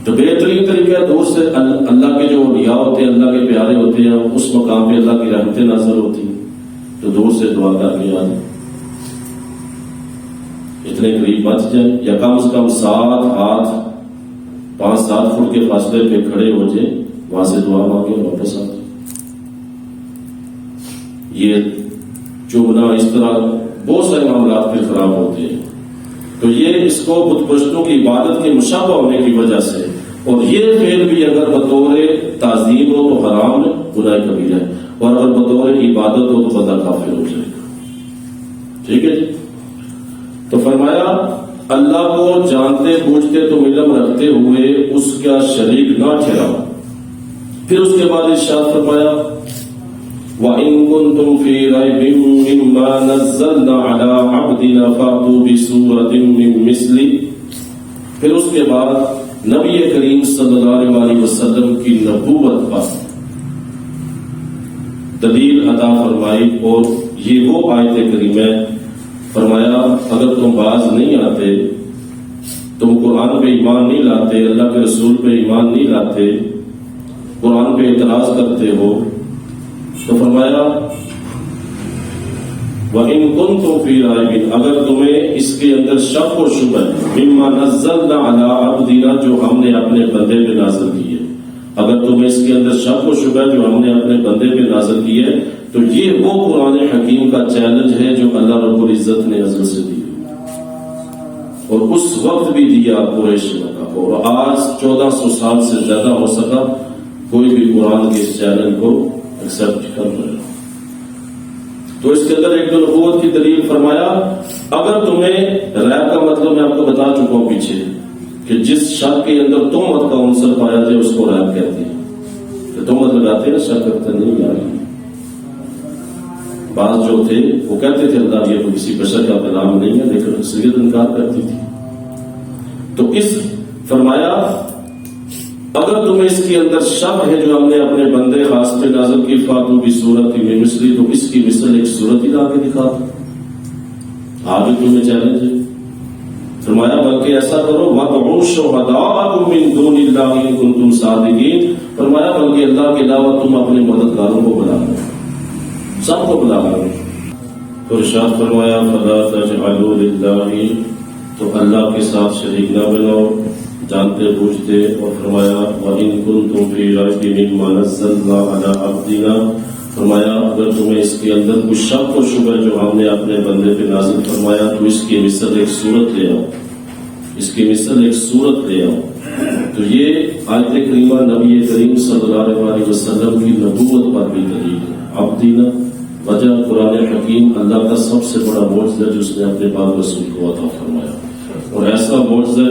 تو بہترین طریقہ ہے دور سے اللہ کے جو اولیاء ہوتے ہیں، اللہ کے پیارے ہوتے ہیں، اس مقام پہ اللہ کی رحمتیں نازل ہوتی ہیں، تو دور سے دعا کر کے آ جائیں. اتنے قریب مت جائیں، یا کم از کم 7 ہاتھ 5-7 فٹ کے فاصلے پہ کھڑے ہو جائیں، وہاں سے دعا مانگے اور واپس آ جائیں. یہ چوبنا اس طرح بہت سارے معاملات پھر خراب ہوتے ہیں. تو یہ اس کو بت پرستوں کی عبادت کے مشابہ ہونے کی وجہ سے، اور یہ فعل بھی اگر بطور تعظیم ہو تو حرام ہے، گناہ کبیرہ ہے، اور اگر بطور عبادت ہو تو بندہ کافر ہو جائے گا. ٹھیک ہے جی. تو فرمایا اللہ کو جانتے بوجھتے تم علم رکھتے ہوئے اس کا شریک نہ ٹھہراؤ. پھر اس کے بعد ارشاد فرمایا وَإِن كُنتُمْ فِي رَيْبٍ مِّمَّا نَزَّلْنَا عَلَىٰ عَبْدِنَا فَأْتُوا بِسُورَةٍ مِّن مِّثْلِهِ. پھر اس کے بعد نبی کریم صلی اللہ علیہ وسلم کی نبوت پر دلیل عطا فرمائی، اور یہ وہ آیت کریمہ فرمایا اگر تم باز نہیں آتے، تم قرآن پہ ایمان نہیں لاتے، اللہ کے رسول پہ ایمان نہیں لاتے، قرآن پہ اعتراض کرتے ہو، تو فرمایا وَإِن كُنتُمْ فِي رَيْبٍ، اگر تمہیں اس کے اندر شک و شبہ مِمَّا نَزَّلْنَا عَلَىٰ عَبْدِنَا، جو ہم نے اپنے بندے پہ نازل کی ہے، اگر تمہیں اس کے اندر شک و شبہ جو ہم نے اپنے بندے پہ نازل کی ہے، تو یہ وہ قرآن حکیم کا چیلنج ہے جو اللہ رب العزت نے ازل سے دی، اور اس وقت بھی دیا قریش مکہ کو، اور آج 1400 سال سے زیادہ ہو سکا کوئی بھی قرآن کے اس چیلنج کو ایکسپٹ کر رہا ہے. تو اس کے اندر ایک دو نبوت کی دلیل فرمایا. اگر تمہیں ریب کا مطلب میں آپ کو بتا چکا ہوں پیچھے، کہ جس شک کے اندر تہمت کا عنصر پایا جائے اس کو ریب کہتے ہیں. کہ تہمت لگاتے ہیں، شک کرتے نہیں یار. بعض جو تھے وہ کہتے تھے اللہ یہ تو کسی بشر کا کلام نہیں ہے، لیکن اکثریت انکار کرتی تھی. تو اس فرمایا اگر تمہیں اس کے اندر شک ہے جو ہم نے اپنے بندے خاص پہ نازل کی فاتو کی صورت میں مثلی، تو اس کی مثل ایک صورت ہی لا کے دکھا دو. آگے تمہیں چیلنج ہے. فرمایا بلکہ ایسا کرو وَادْعُوا شُهَدَاءَكُم مِّن دُونِ اللَّهِ إِن كُنتُمْ صَادِقِينَ. فرمایا بلکہ اللہ کے علاوہ تم اپنے مددگاروں کو بلا لو، سب کو بلا لو. تو ارشاد فرمایا فَلَا تَجْعَلُوا لِلَّهِ، تو اللہ کے ساتھ شریک نہ بناؤ جانتے بوجھتے. اور فرمایا وَإِن كُنتُمْ فِي رَيْبٍ مِّمَّا نَزَّلْنَا عَلَىٰ عَبْدِنَا. فرمایا اگر تمہیں اس کے اندر کچھ شک و شبہ جو ہم نے اپنے بندے پہ نازل فرمایا تو اس کی مثل ایک صورت لے آؤ، اس کی مثل ایک صورت لے آؤ. تو یہ آیت کریمہ نبی کریم صلی اللہ علیہ وسلم کی نبوت پر بھی دلیل ہے. عبدینا وجہ قرآن حکیم اللہ کا سب سے بڑا معجزہ جو اس نے اپنے پاک رسول کو عطا فرمایا. اور ایسا معجزہ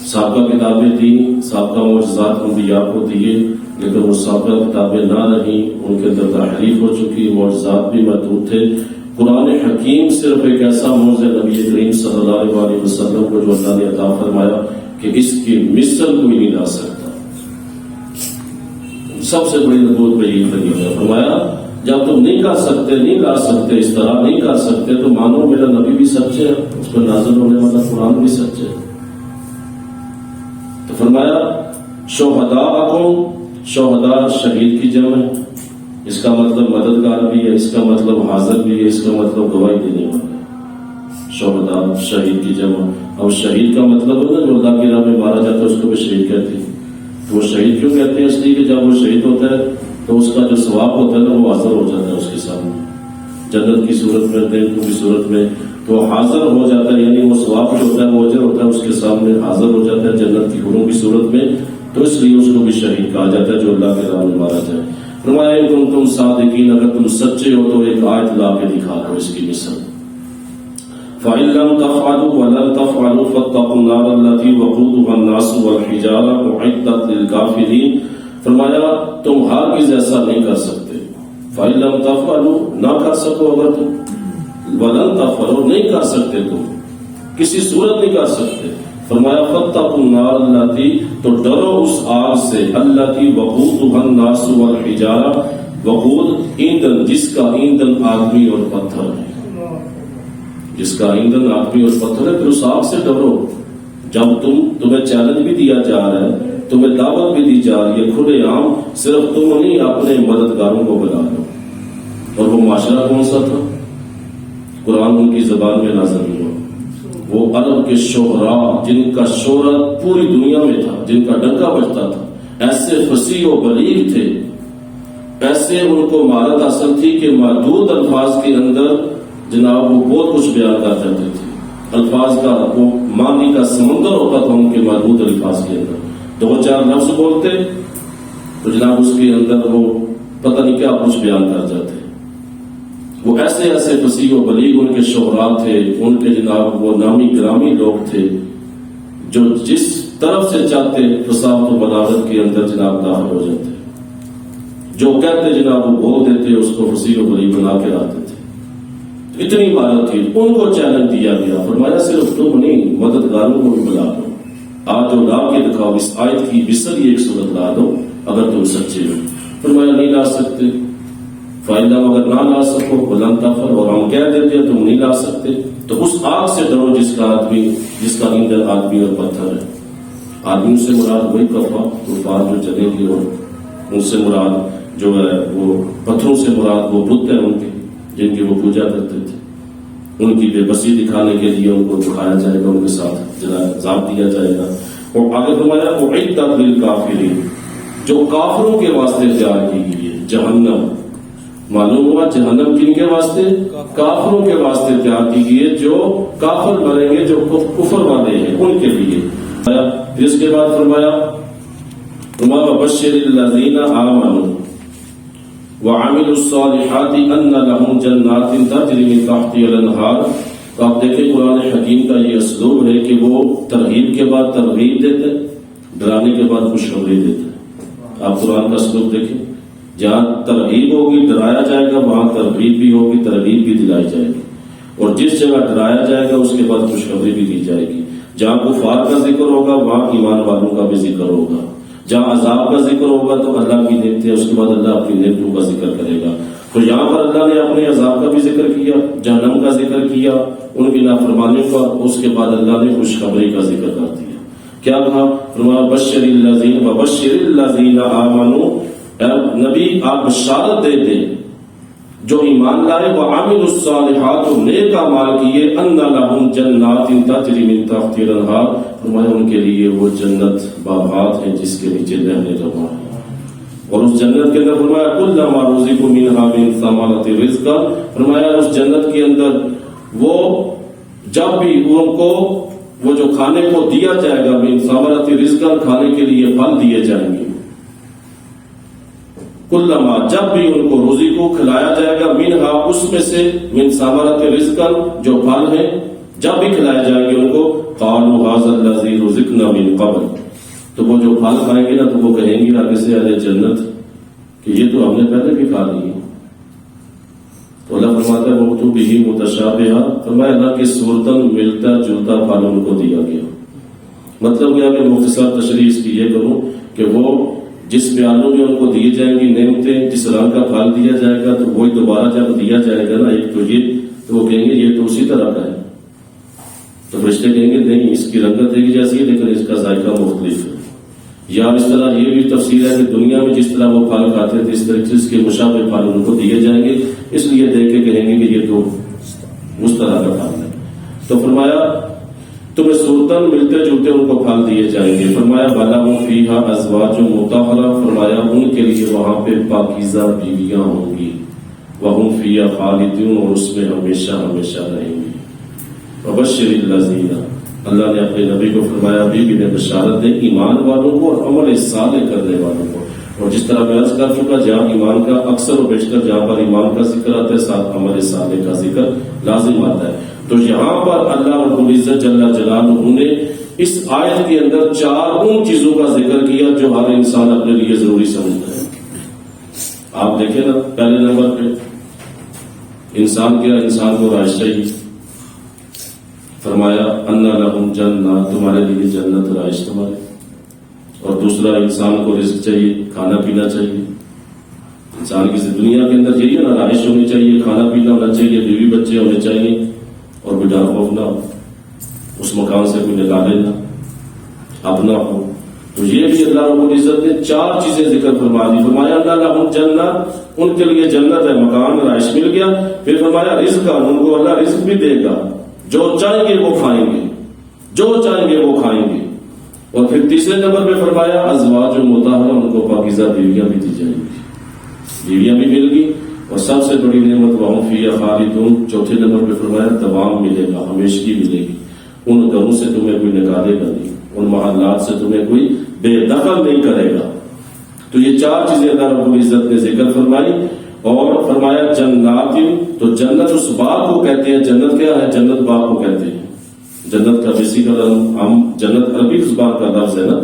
سابقہ کتابیں دیں، سابقہ معجزات انبیاء کو دیے، لیکن وہ سابقہ کتابیں نہ رہیں، ان کے اندر تحریف ہو چکی، معجزات بھی محدود تھے. قرآن حکیم صرف ایک ایسا معجزہ نبی کریم صلی اللہ علیہ وسلم کو جو اللہ نے عطا فرمایا کہ اس کی مثل کوئی نہیں لا سکتا. سب سے بڑی نبوت پہ یہ خلیفہ ہے. فرمایا جب تم نہیں کر سکتے، نہیں لا سکتے، اس طرح نہیں کر سکتے، تو مانو میرا نبی بھی سچ ہے، اس پر نازل ہونے والا قرآن بھی سچ ہے. تو فرمایا شہداءکم، شہداء شہید کی جمع ہے. اس کا مطلب مددگار بھی ہے، اس کا مطلب حاضر بھی ہے، اس کا مطلب گواہی دینے والا ہے. شہداء شہید کی جمع. اب شہید کا مطلب ہے نا جو اللہ کی راہ میں مارا جاتا ہے اس کو بھی شہید کہتے ہیں. تو وہ شہید کیوں کہتے ہیں؟ اس لیے کہ جب وہ شہید ہوتا ہے تو اس کا جو ثواب ہوتا ہے نا وہ حاضر ہو جاتا ہے اس کے سامنے، جنت کی صورت میں، نیکیوں کی صورت میں. تو حاضر ہو جاتا ہے، یعنی وہ ثواب جو ہوتا ہے وہ اجر ہوتا ہے اس کے سامنے حاضر ہو جاتا ہے جنت کی حوروں کی صورت میں. تو اس لیے اس کو بھی شہید کہا جاتا ہے جو اللہ کے راہ میں مارا جائے. فرمایا تم صادقین، اگر تم سچے ہو تو ایک آیت لا کے دکھا دو اس کی مثال. فَإِن لَّمْ تَفْعَلُوا وَلَن تَفْعَلُوا فَاتَّقُوا النَّارَ الَّتِي وَقُودُهَا النَّاسُ وَالْحِجَارَةُ أُعِدَّتْ لِلْكَافِرِينَ. فرمایا تم ہرگز ایسا نہیں کر سکتے. فَإِن لَّمْ تَفْعَلُوا، نہ کر سکو اگر تم، وَلَن تَفْعَلُوا، نہیں کر سکتے تم، کسی صورت نہیں کر سکتے. فرمایا فَاتَّقُوا النَّارَ الَّتِي، تو ڈرو اس آگ سے، الَّتِي وَقُودُهَا النَّاسُ وَالْحِجَارَةُ، وقود ایندھن، جس کا ایندھن آدمی اور پتھر ہے، جس کا ایندھن آدمی اور پتھر ہے. پھر اس آگ سے ڈرو. جب تمہیں چیلنج بھی دیا جا رہا ہے، تمہیں دعوت بھی دی جا رہی ہے کھلے عام، صرف تم نہیں اپنے مددگاروں کو بلا لو. اور وہ معاشرہ کون سا تھا؟ قرآن ان کی زبان میں نازل ہوا. وہ عرب کے شعراء جن کا شہرت پوری دنیا میں تھا، جن کا ڈنکا بجتا تھا، ایسے فصیح و بلیغ تھے، ایسے ان کو مہارت حاصل تھی کہ محدود الفاظ کے اندر جناب وہ بہت کچھ بیان کر دیتے تھے. الفاظ کا وہ معنی کا سمندر ہوتا تھا ان کے محدود الفاظ کے اندر. دو چار لفظ بولتے تو جناب اس کے اندر وہ پتہ نہیں کیا کچھ بیان کر جاتے. وہ ایسے ایسے فصیح و بلیغ ان کے شعراء تھے، ان کے جناب وہ نامی گرامی لوگ تھے جو جس طرف سے چاہتے فصاحت و بلاغت کے اندر جناب داخل ہو جاتے، جو کہتے جناب وہ بول دیتے، اس کو فصیح و بلیغ بنا کے آتے تھے. اتنی عبادت تھی. ان کو چیلنج دیا گیا. فرمایا صرف تم نہیں، مددگاروں کو بھی بلا دو. آج لا کے دکھاؤ، اس آیت کی مثل ایک صورت لا دو اگر تم سچے ہو. فرمایا نہیں لا سکتے. فائدہ اگر نہ لا سکو بلند تفر، اور ہم کہہ دیتے ہیں تم نہیں لا سکتے، تو اس آگ سے ڈرو جس کا ایندھن آدمی اور پتھر ہے. آدمی سے مراد وہی کفار جو چلے گی، اور ان سے مراد جو ہے وہ پتھروں سے مراد وہ بت ہیں ان کے جن کی وہ پوجا کرتے تھے. ان کی بے بسی دکھانے کے لیے ان کو دکھایا جائے گا، ان کے ساتھ عذاب دیا جائے گا. اور آگے فرمایا اعدت للکافرین، جو کافروں کے واسطے تیار کی گئی ہے. جہنم معلوم ہوا جہنم کن کے واسطے؟ کافروں کے واسطے تیار کی گئی ہے. جو کافر مریں گے، جو کفر والے ہیں، ان کے لیے. پھر اس کے بعد فرمایا وبشر الذین آمنوا وعملوا الصالحات ان لهم جنات تجری من تحتها الانہار تو آپ دیکھیں قرآن حکیم کا یہ اسلوب ہے کہ وہ ترغیب کے بعد ترغیب دیتے ہیں، ڈرانے کے بعد خوشخبری دیتے ہیں۔ آپ قرآن کا اسلوب دیکھیں، جہاں ترغیب ہوگی ڈرایا جائے گا، وہاں ترغیب بھی ہوگی، ترغیب بھی دلائی جائے گی، اور جس جگہ ڈرایا جائے گا اس کے بعد خوشخبری بھی دی جائے گی۔ جہاں کفار کا ذکر ہوگا وہاں ایمان والوں کا بھی ذکر ہوگا، جہاں عذاب کا ذکر ہوگا تو اللہ کی نعمتیں، اس کے بعد اللہ اپنی نعمتوں کا ذکر کرے گا۔ تو یہاں پر اللہ نے اپنے عذاب کا بھی ذکر کیا، جہنم کا ذکر کیا، ان کی نافرمانیوں کا، اس کے بعد اللہ نے خوشخبری کا ذکر کر دیا۔ کیا کہا؟ فرمایا بشر الذین وبشر الذین آمنوا، اے نبی آپ بشارت دے دیں جو ایمان لائے، وعملوا الصالحات، نیک اعمال کیے، ان لہم جنات تجری من تحتها الانہار، فرمایا ان کے لیے وہ جنت باغات ہیں جس کے نیچے نہریں رواں ہیں۔ اور اس جنت کے اندر فرمایا کلما رزقوا منها من ثمرات رزقا، فرمایا اس جنت کے اندر وہ جب بھی ان کو وہ جو کھانے کو دیا جائے گا، من ثمرات رزقا، کھانے کے لیے پھل دیے جائیں گے، کلما جب بھی ان کو روزی کو کھلایا جائے گا، منہا اس میں سے، من ثمرات رزقا جو پھل ہیں، جب بھی کھلائے جائیں گے ان کو، قالوا هذا الذي رزقنا من قبل، تو وہ جو پھل کھائیں گے نا تو وہ کہیں گے آگے سے اہل جنت کہ یہ تو ہم نے پہلے بھی کھا لی۔ تو اللہ فرماتا ہے وہ تو بھی متشابہہ، فرمایا اللہ کی صورتاً ملتا جلتا پھل ان کو دیا گیا۔ مطلب کیا کہ مختصر تشریح اس کی یہ کروں کہ وہ جس پیالوں میں ان کو دیے جائیں گی نعمتیں، جس رنگ کا پھل دیا جائے گا تو وہی دوبارہ جب دیا جائے گا نا ایک تو یہ، تو وہ کہیں گے یہ تو اسی طرح کا ہے، تو فرشتے کہیں گے نہیں اس کی رنگت ایک جیسی ہے لیکن اس کا ذائقہ مختلف ہے۔ یا اس طرح یہ بھی تفسیر ہے کہ دنیا میں جس طرح وہ پھل کھاتے تھے اس طرح اس کے مشابہ پھل ان کو دیے جائیں گے، اس لیے دیکھ کے کہیں گے کہ یہ تو اس طرح کا پھل ہے۔ تو فرمایا تمہیں صورتاً ملتے جلتے ان کو پھل دیے جائیں گے۔ فرمایا وَلَهُمْ فِيهَا أَزْوَاجٌ مُطَهَّرَةٌ، فرمایا ان کے لیے وہاں پہ پاکیزہ بیویاں ہوں گی، وَهُمْ فِيهَا خَالِدُونَ، اور اس میں ہمیشہ ہمیشہ رہیں گے۔ وَبَشِّرِ الَّذِينَ، اللہ نے اپنے نبی کو فرمایا بھی نے بشارت دے ایمان والوں کو اور عمل صالح کرنے والوں کو۔ اور جس طرح میں عرض کر چکا جہاں ایمان کا اکثر و بیشتر جہاں پر ایمان کا ذکر آتا ہے ساتھ عمل صالح کا ذکر لازم آتا ہے۔ تو یہاں پر اللہ رب العزت جل جلالہ نے اس آیت کے اندر 4 ان چیزوں کا ذکر کیا جو ہر انسان اپنے لیے ضروری سمجھتا ہے۔ آپ دیکھیں نا پہلے نمبر پہ انسان کیا، انسان کو رہائش چاہیے، فرمایا ان لہم جنات، تمہارے لیے جنت رہائش تمہارے، اور دوسرا انسان کو رزق چاہیے، کھانا پینا چاہیے۔ انسان کی دنیا کے اندر یہی ہے نا، رہائش ہونی چاہیے، کھانا پینا ہونا چاہیے، بیوی بچے ہونے چاہیے، اور کوئی ڈر خوف نہ ہو، اس مکان سے کوئی نکالے نہ، اپنا ہو۔ تو یہ بھی اللہ رب العزت نے 4 چیزیں ذکر فرما دی۔ فرمایا اللہ لہم جنات، ان کے لیے جنت ہے، مکان رہائش مل گیا۔ پھر فرمایا رزق، ان کو اللہ رزق بھی دے گا، جو چاہیں گے وہ کھائیں گے، جو چاہیں گے وہ کھائیں گے۔ اور پھر تیسرے نمبر پہ فرمایا ازواج مطہرہ، ان کو پاکیزہ بیویاں بھی دی جائیں گی، بیویاں بھی مل گی۔ اور سب سے بڑی نعمت وہم فیہا خالدون، چوتھے نمبر پہ فرمایا دوام ملے گا، ہمیشگی ملے گی، ان گھروں سے تمہیں کوئی نکالے گا نہیں، ان محلات سے تمہیں کوئی بے دخل نہیں کرے گا۔ تو یہ 4 چیزیں اللہ رب العزت نے ذکر فرمائی۔ اور فرمایا جنات، تو جنت اس باغ کو کہتے ہیں۔ جنت کیا ہے؟ جنت باغ کو کہتے ہیں۔ جنت کا بیسیکل ہم جنت عربی زبان کا لفظ ہے نا،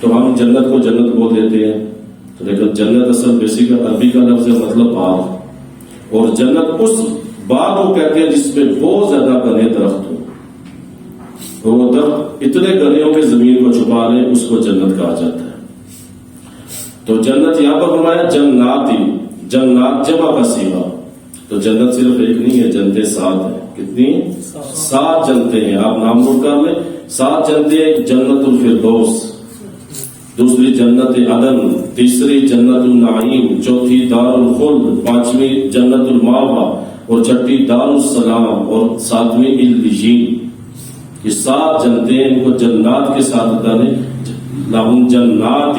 تو ہم جنت کو جنت بول دیتے ہیں، تو لیکن جنت اصل بیسیکل عربی کا لفظ ہے، مطلب باغ۔ اور جنت اس باغ کو کہتے ہیں جس میں بہت زیادہ گھنے درخت ہو، وہ درخت اتنے گھنے ہوں کہ زمین کو چھپا لیں، اس کو جنت کہا جاتا ہے۔ تو جنت یہاں پر فرمایا جنات، جنات جمع کا صیغہ، تو جنت صرف ایک نہیں ہے، جنتیں 7 ہیں۔ کتنی؟ 7 جنتیں ہیں، آپ نام نوٹ کر لیں۔ 7 جنتیں، ایک جنت الفردوس، دوسری جنت عدن، تیسری جنت النعیم، چوتھی دار الخلد، 5ویں جنت المأوى، اور 6ٹھی دار السلام، اور 7ویں علیین۔ یہ 7 جنتیں، ان کو جنات کے ساتھ اللہ نے لہم جنات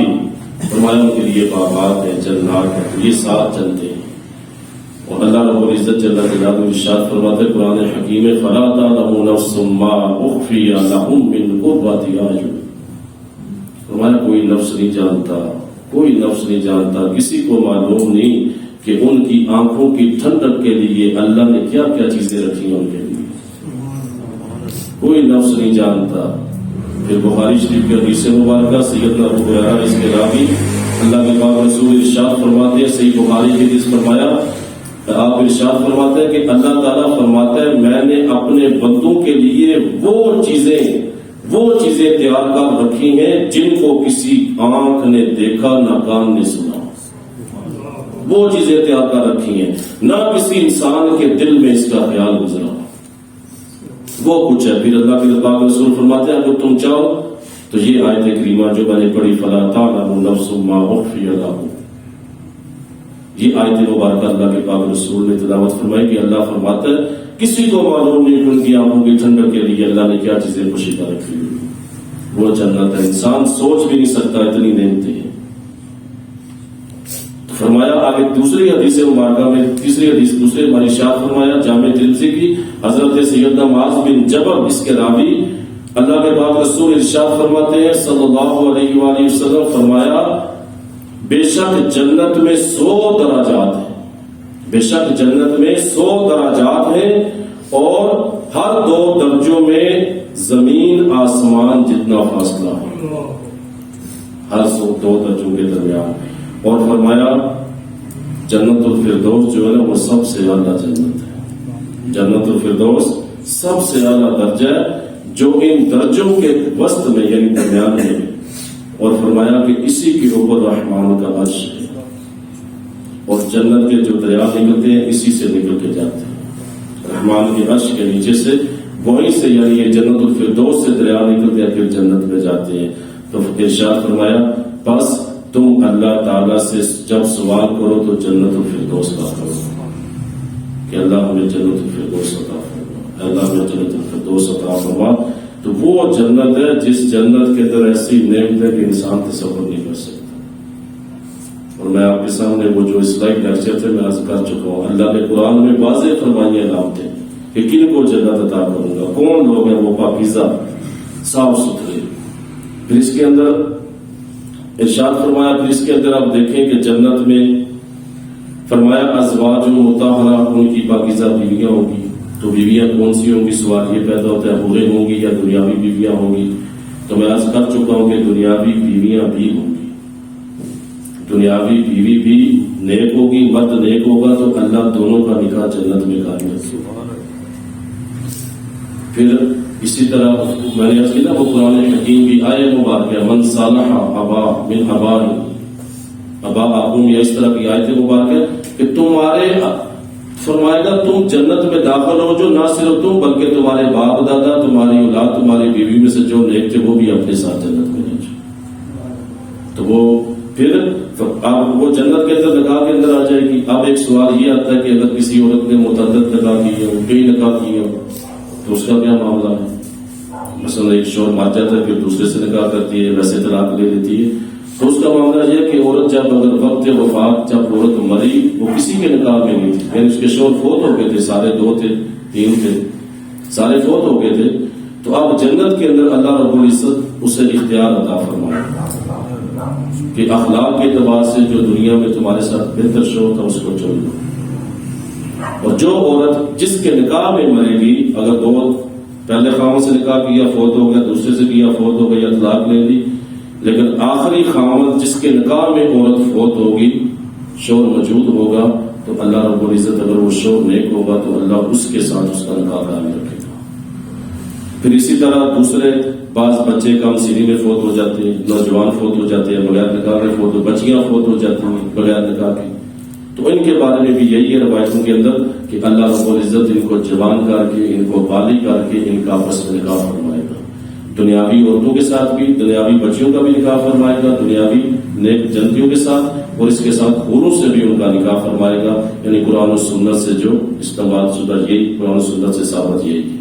فرمایا، ان کے لیے باغات ہیں، جنات ہیں، یہ 7 جنتیں ہیں۔ اور اللہ رب العزت جل جلالہ ارشاد فرماتے ہیں قرآن حکیم میں، فَلَا تَعْلَمُ نَفْسٌ مَّا أُخْفِيَ لَهُم مِّن قُرَّةِ أَعْیُنٍ، فرمایا کوئی نفس نہیں جانتا، کوئی نفس نہیں جانتا، کسی کو معلوم نہیں کہ ان کی آنکھوں کی ٹھنڈک کے لیے اللہ نے کیا کیا چیزیں رکھی ہیں ان کے لیے۔ کوئی نفس نہیں جانتا. پھر بخاری شریف کے حدیث مبارکہ سیدنا ابو ہریرہ اس کے راوی اللہ کے پاک رسول ارشاد فرماتے ہیں، صحیح بخاری کی حدیث فرمایا، آپ ارشاد فرماتے ہیں کہ اللہ تعالیٰ فرماتا ہے میں نے اپنے بندوں کے لیے وہ چیزیں تیار کر رکھی ہیں جن کو کسی آنکھ نے دیکھا نہ کان نے سنا. وہ چیزیں تیار کر رکھی ہیں، نہ کسی انسان کے دل میں اس کا خیال گزرا. وہ کچھ ہے. پھر اللہ کے پاک رسول فرماتے ہیں اگر تم چاہو تو یہ آیت کریمہ جو میں نے پڑھی فلا تعلم نفس ما اخفی لهم، یہ آیت مبارکہ اللہ کے پاک رسول نے تلاوت فرمائی کہ اللہ فرماتا ہے کسی کو معلوم نہیں ان کی آنکھوں کی ٹھنڈک کے لیے اللہ نے کیا چیزیں پوشیدہ رکھی ہوئی. وہ جنت ہے، انسان سوچ بھی نہیں سکتا اتنی نعمتیں ہیں. فرمایا آگے دوسری حدیث مبارکہ میں تیسری حدیث دوسرے ہماری ارشاد فرمایا جامع ترمذی کی حضرت سیدنا معاذ بن جبل اس کے راوی اللہ کے پاک رسول ارشاد فرماتے ہیں صلی اللہ علیہ وآلہ وسلم فرمایا بے شک جنت میں 100 درجات ہیں، بے شک جنت میں 100 درجات ہیں اور ہر 2 درجوں میں زمین آسمان جتنا فاصلہ ہے، ہر 2 درجوں کے درمیان. اور فرمایا جنت الفردوس جو ہے نا وہ سب سے اعلیٰ جنت ہے. جنت الفردوس سب سے اعلیٰ درجہ ہے جو ان درجوں کے وسط میں یعنی درمیان میں. اور فرمایا کہ اسی کے اوپر رحمان کا عرش ہے اور جنت کے جو دریا نکلتے ہیں اسی سے نکل کے جاتے ہیں رحمان کے عرش کے نیچے سے، وہیں سے یعنی یہ جنت الفردوس سے دریا نکلتے ہیں پھر جنت میں جاتے ہیں. تو ارشاد فرمایا بس تم اللہ تعالیٰ سے جب سوال کرو تو جنت الفردوس کا کرو کہ اللہ ہمیں جنت الفردوس عطا فرما، اللہ ہمیں جنت الفردوس عطا فرما. تو وہ جنت ہے جس جنت کے اندر ایسی نعمت ہے کہ انسان تصور نہیں کر سکتا. اور میں آپ کے سامنے وہ جو اسلائی لیکچر تھے میں عرض کر چکا ہوں. اللہ نے قرآن میں واضح فرمائی علامتیں کہ کن کو جنت عطا کروں گا، کون لوگ ہیں وہ پاکیزہ صاف ستھرے. پھر اس کے اندر ارشاد فرمایا پھر اس کے اندر آپ دیکھیں کہ جنت میں فرمایا ازواج مطہرہ ان کی پاکیزہ بیویاں ہوں گی. تو بیویاں کون سی ہوں گی سوال یہ پیدا ہوتا ہے، حوریں ہوں گی یا دنیاوی بیویاں ہوں گی. تو میں عرض کر چکا ہوں کہ دنیاوی بیویاں بھی ہوں گی. دنیاوی بیوی بھی نیک ہوگی، مرد نیک ہوگا تو اللہ دونوں کا نکاح جنت میں قائم رکھے. پھر اسی طرح میں نے عرض کی نا وہ قرآن حکیم بھی آئے مبارکہ من صالح ابا من ابا آکم، یا اس طرح کی آیت مبارکہ کہ تمہارے فرمائے گا تم جنت میں داخل ہو جو نہ صرف تم بلکہ تمہارے باپ دادا، تمہاری اولاد، تمہاری بیوی میں سے جو نیک تھے وہ بھی اپنے ساتھ جنت میں لے جائے. تو وہ پھر اب وہ جنت کے اندر نکاح کے اندر آ جائے گی. اب ایک سوال یہ آتا ہے کہ اگر کسی عورت نے متعدد نکاح کیے ہو، کئی نکاح کیے ہو تو اس کا کیا معاملہ ہے؟ مثلا ایک شوہر مر جاتا ہے پھر دوسرے سے نکاح کرتی ہے، ویسے طلاق لے لیتی ہے. تو اس کا معاملہ یہ کہ عورت جب اگر وقت وفات جب عورت مری وہ کسی کے نکاح میں نہیں تھی، یعنی اس کے شوہر فوت ہو گئے تھے، سارے 2 تھے 3 تھے، سارے فوت ہو گئے تھے. تو اب جنت کے اندر اللہ رب العزت اسے اختیار عطا فرمائے کہ اخلاق کے اعتبار سے جو دنیا میں تمہارے ساتھ بہتر شوہر تھا اس کو چن لو. اور جو عورت جس کے نکاح میں مرے گی، اگر 2 پہلے خاوند سے نکاح کیا فوت ہو گیا، دوسرے سے کیا فوت ہو گیا، طلاق لے لی، لیکن آخری خاوند جس کے نکاح میں عورت فوت ہوگی شوہر موجود ہوگا تو اللہ رب العزت اگر وہ شوہر نیک ہوگا تو اللہ اس کے ساتھ اس کا نکاح قائم رکھے گا. پھر اسی طرح دوسرے بعض بچے کم سنی میں فوت ہو جاتے ہیں، نوجوان فوت ہو جاتے ہیں بغیر نکاح کے، فوت ہو بچیاں فوت ہو جاتی ہیں بغیر نکاح کے. تو ان کے بارے میں بھی یہی ہے روایتوں کے اندر کہ اللہ رب العزت ان کو جوان کر کے، ان کو بالغ کر کے ان کا آپس میں نکاح فرمائے گا. دنیاوی عورتوں کے ساتھ بھی، دنیاوی بچیوں کا بھی نکاح فرمائے گا، دنیاوی نیک جنتیوں کے ساتھ، اور اس کے ساتھ حوروں سے بھی ان کا نکاح فرمائے گا. یعنی قرآن و سنت سے جو استعمال شدہ یہی قرآن و سنت سے ثابت یہی ہے